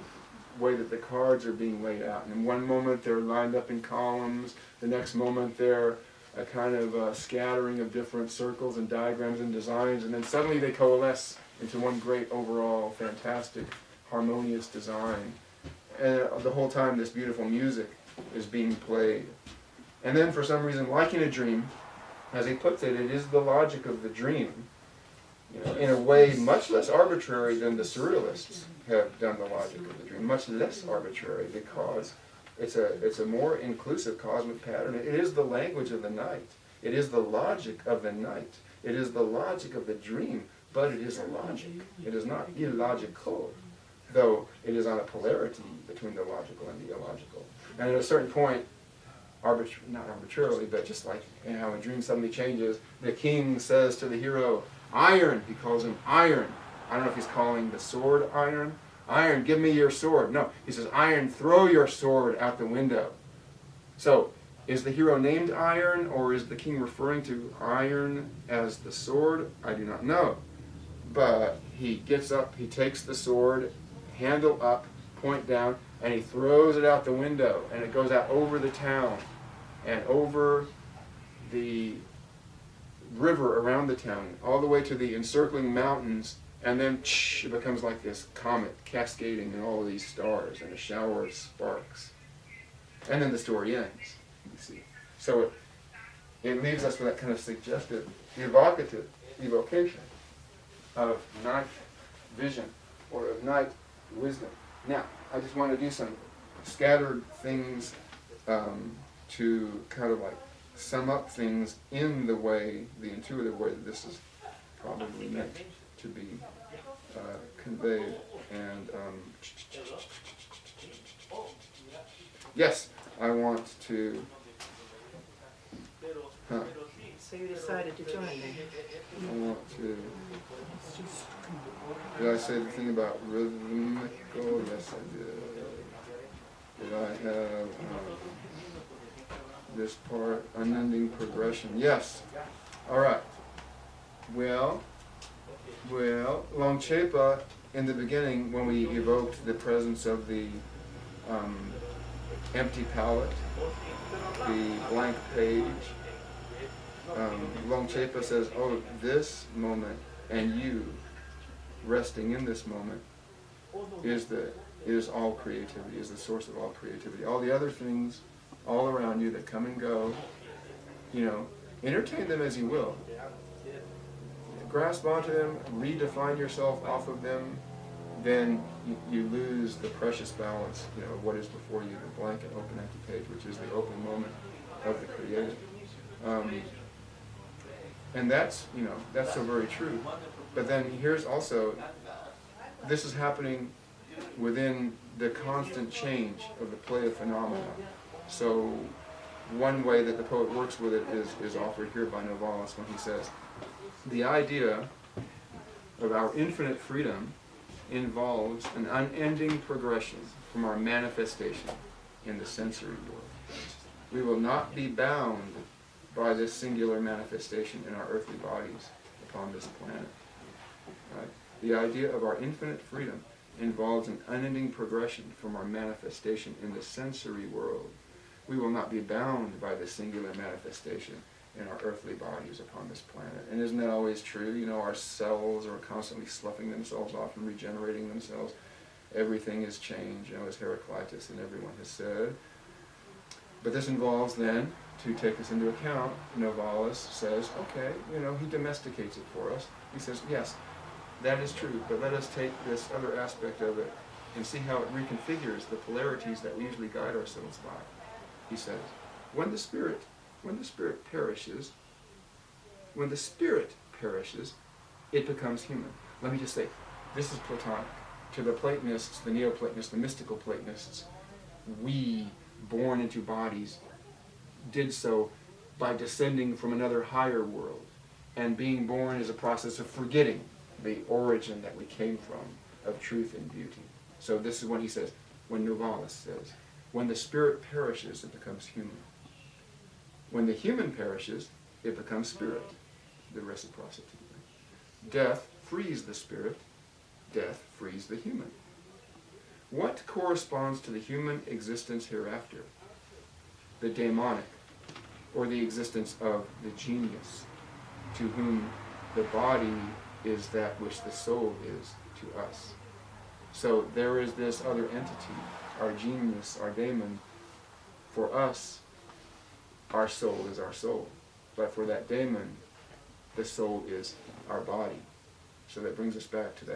way that the cards are being laid out. And in one moment they're lined up in columns, the next moment they're a kind of scattering of different circles and diagrams and designs, and then suddenly they coalesce into one great overall fantastic harmonious design. And the whole time this beautiful music is being played. And then for some reason, like in a dream, as he puts it, it is the logic of the dream, in a way much less arbitrary than the surrealists have done the logic of the dream, much less arbitrary, because it's a more inclusive cosmic pattern. It is the language of the night. It is the logic of the night. It is the logic of the dream, but it is a logic. It is not illogical, though it is on a polarity between the logical and the illogical. And at a certain point, not arbitrarily, but just like how a dream suddenly changes, the king says to the hero, "Iron," he calls him Iron. I don't know if he's calling the sword Iron. "Iron, give me your sword." No, he says, "Iron, throw your sword out the window." So, is the hero named Iron, or is the king referring to iron as the sword? I do not know. But he gets up, he takes the sword, handle up, point down, and he throws it out the window, and it goes out over the town and over the river around the town, all the way to the encircling mountains, and then it becomes like this comet cascading in all of these stars and a shower of sparks. And then the story ends, you see. So it leaves us with that kind of suggestive, evocation of night vision or of night wisdom. Now, I just want to do some scattered things to kind of like sum up things in the way, the intuitive way that this is probably meant to be conveyed. And yes, I want to. So you decided to join me. I want to. Did I say the thing about rhythmical? Yes, I did. Did I have this part, unending progression? Yes. All right. Well, Longchepa, in the beginning, when we evoked the presence of the empty palette, the blank page, Longchepa says, oh, this moment and you resting in this moment is all creativity, is the source of all creativity. All the other things all around you that come and go, entertain them as you will. Grasp onto them, redefine yourself off of them, then you lose the precious balance, of what is before you, the blank and open empty page, which is the open moment of the creative. And that's so very true. But then here's also, this is happening within the constant change of the play of phenomena. So one way that the poet works with it is offered here by Novalis when he says, the idea of our infinite freedom involves an unending progression from our manifestation in the sensory world. We will not be bound by this singular manifestation in our earthly bodies upon this planet. Right? The idea of our infinite freedom involves an unending progression from our manifestation in the sensory world. We will not be bound by this singular manifestation in our earthly bodies upon this planet. And isn't that always true? Our cells are constantly sloughing themselves off and regenerating themselves. Everything is change, as Heraclitus and everyone has said. But this involves then, to take this into account, Novalis says, okay, he domesticates it for us. He says, yes, that is true, but let us take this other aspect of it and see how it reconfigures the polarities that we usually guide ourselves by. He says, when the spirit perishes, it becomes human. Let me just say, this is Platonic. To the Platonists, the Neoplatonists, the mystical Platonists, we, born into bodies, did so by descending from another higher world. And being born is a process of forgetting the origin that we came from, of truth and beauty. So this is when he says, when Novalis says, when the spirit perishes, it becomes human. When the human perishes, it becomes spirit, the reciprocity. Death frees the spirit, death frees the human. What corresponds to the human existence hereafter? The daemonic, or the existence of the genius, to whom the body is that which the soul is to us. So there is this other entity, our genius, our daemon. For us, our soul is our soul. But for that daemon, the soul is our body. So that brings us back to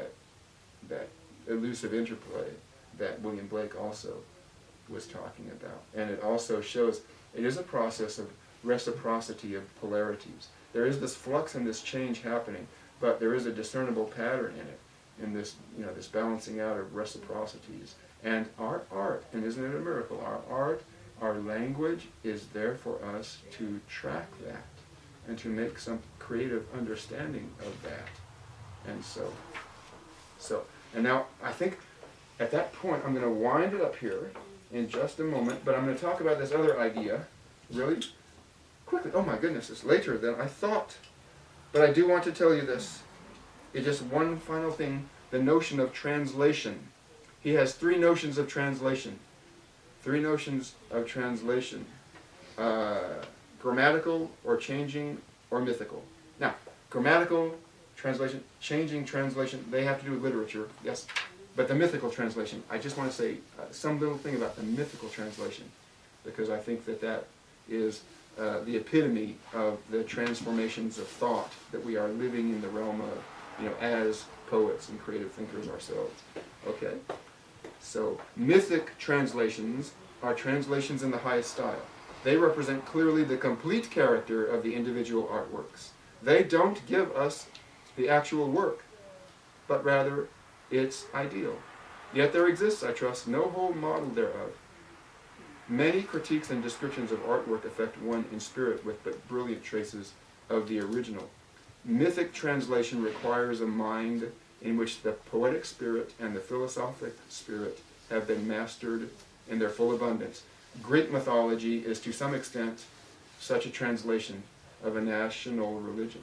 that elusive interplay that William Blake also was talking about. And it also shows, it is a process of reciprocity of polarities. There is this flux and this change happening, but there is a discernible pattern in it, in this, this balancing out of reciprocities. And our art, and isn't it a miracle, our art, our language is there for us to track that and to make some creative understanding of that. And so, and now I think at that point I'm going to wind it up here in just a moment, but I'm going to talk about this other idea really quickly. Oh my goodness, it's later than I thought. But I do want to tell you this. It's just one final thing, the notion of translation. He has three notions of translation. Grammatical, or changing, or mythical. Now, grammatical translation, changing translation, they have to do with literature, yes. But the mythical translation, I just want to say some little thing about the mythical translation, because I think that is the epitome of the transformations of thought that we are living in the realm of, as poets and creative thinkers ourselves. Okay? So, mythic translations are translations in the highest style. They represent clearly the complete character of the individual artworks. They don't give us the actual work, but rather its ideal. Yet there exists, I trust, no whole model thereof. Many critiques and descriptions of artwork affect one in spirit with but brilliant traces of the original. Mythic translation requires a mind in which the poetic spirit and the philosophic spirit have been mastered in their full abundance. Greek mythology is to some extent such a translation of a national religion.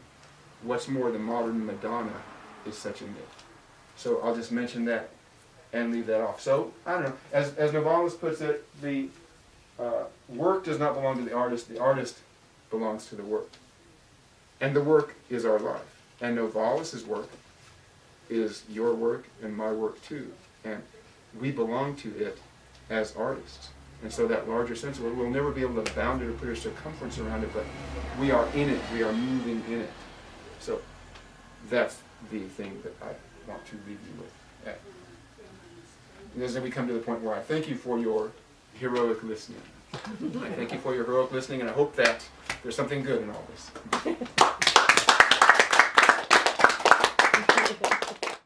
what's more, the modern Madonna is such a myth. So I'll just mention that and leave that off. So, I don't know, as Novalis puts it, the work does not belong to the artist belongs to the work. And the work is our life. And Novalis's work is your work and my work too. And we belong to it as artists. And so that larger sense of it, we'll never be able to bound it or put a circumference around it, but we are in it, we are moving in it. So that's the thing that I want to leave you with. And as we come to the point where I thank you for your heroic listening. I thank you for your heroic listening, and I hope that there's something good in all this.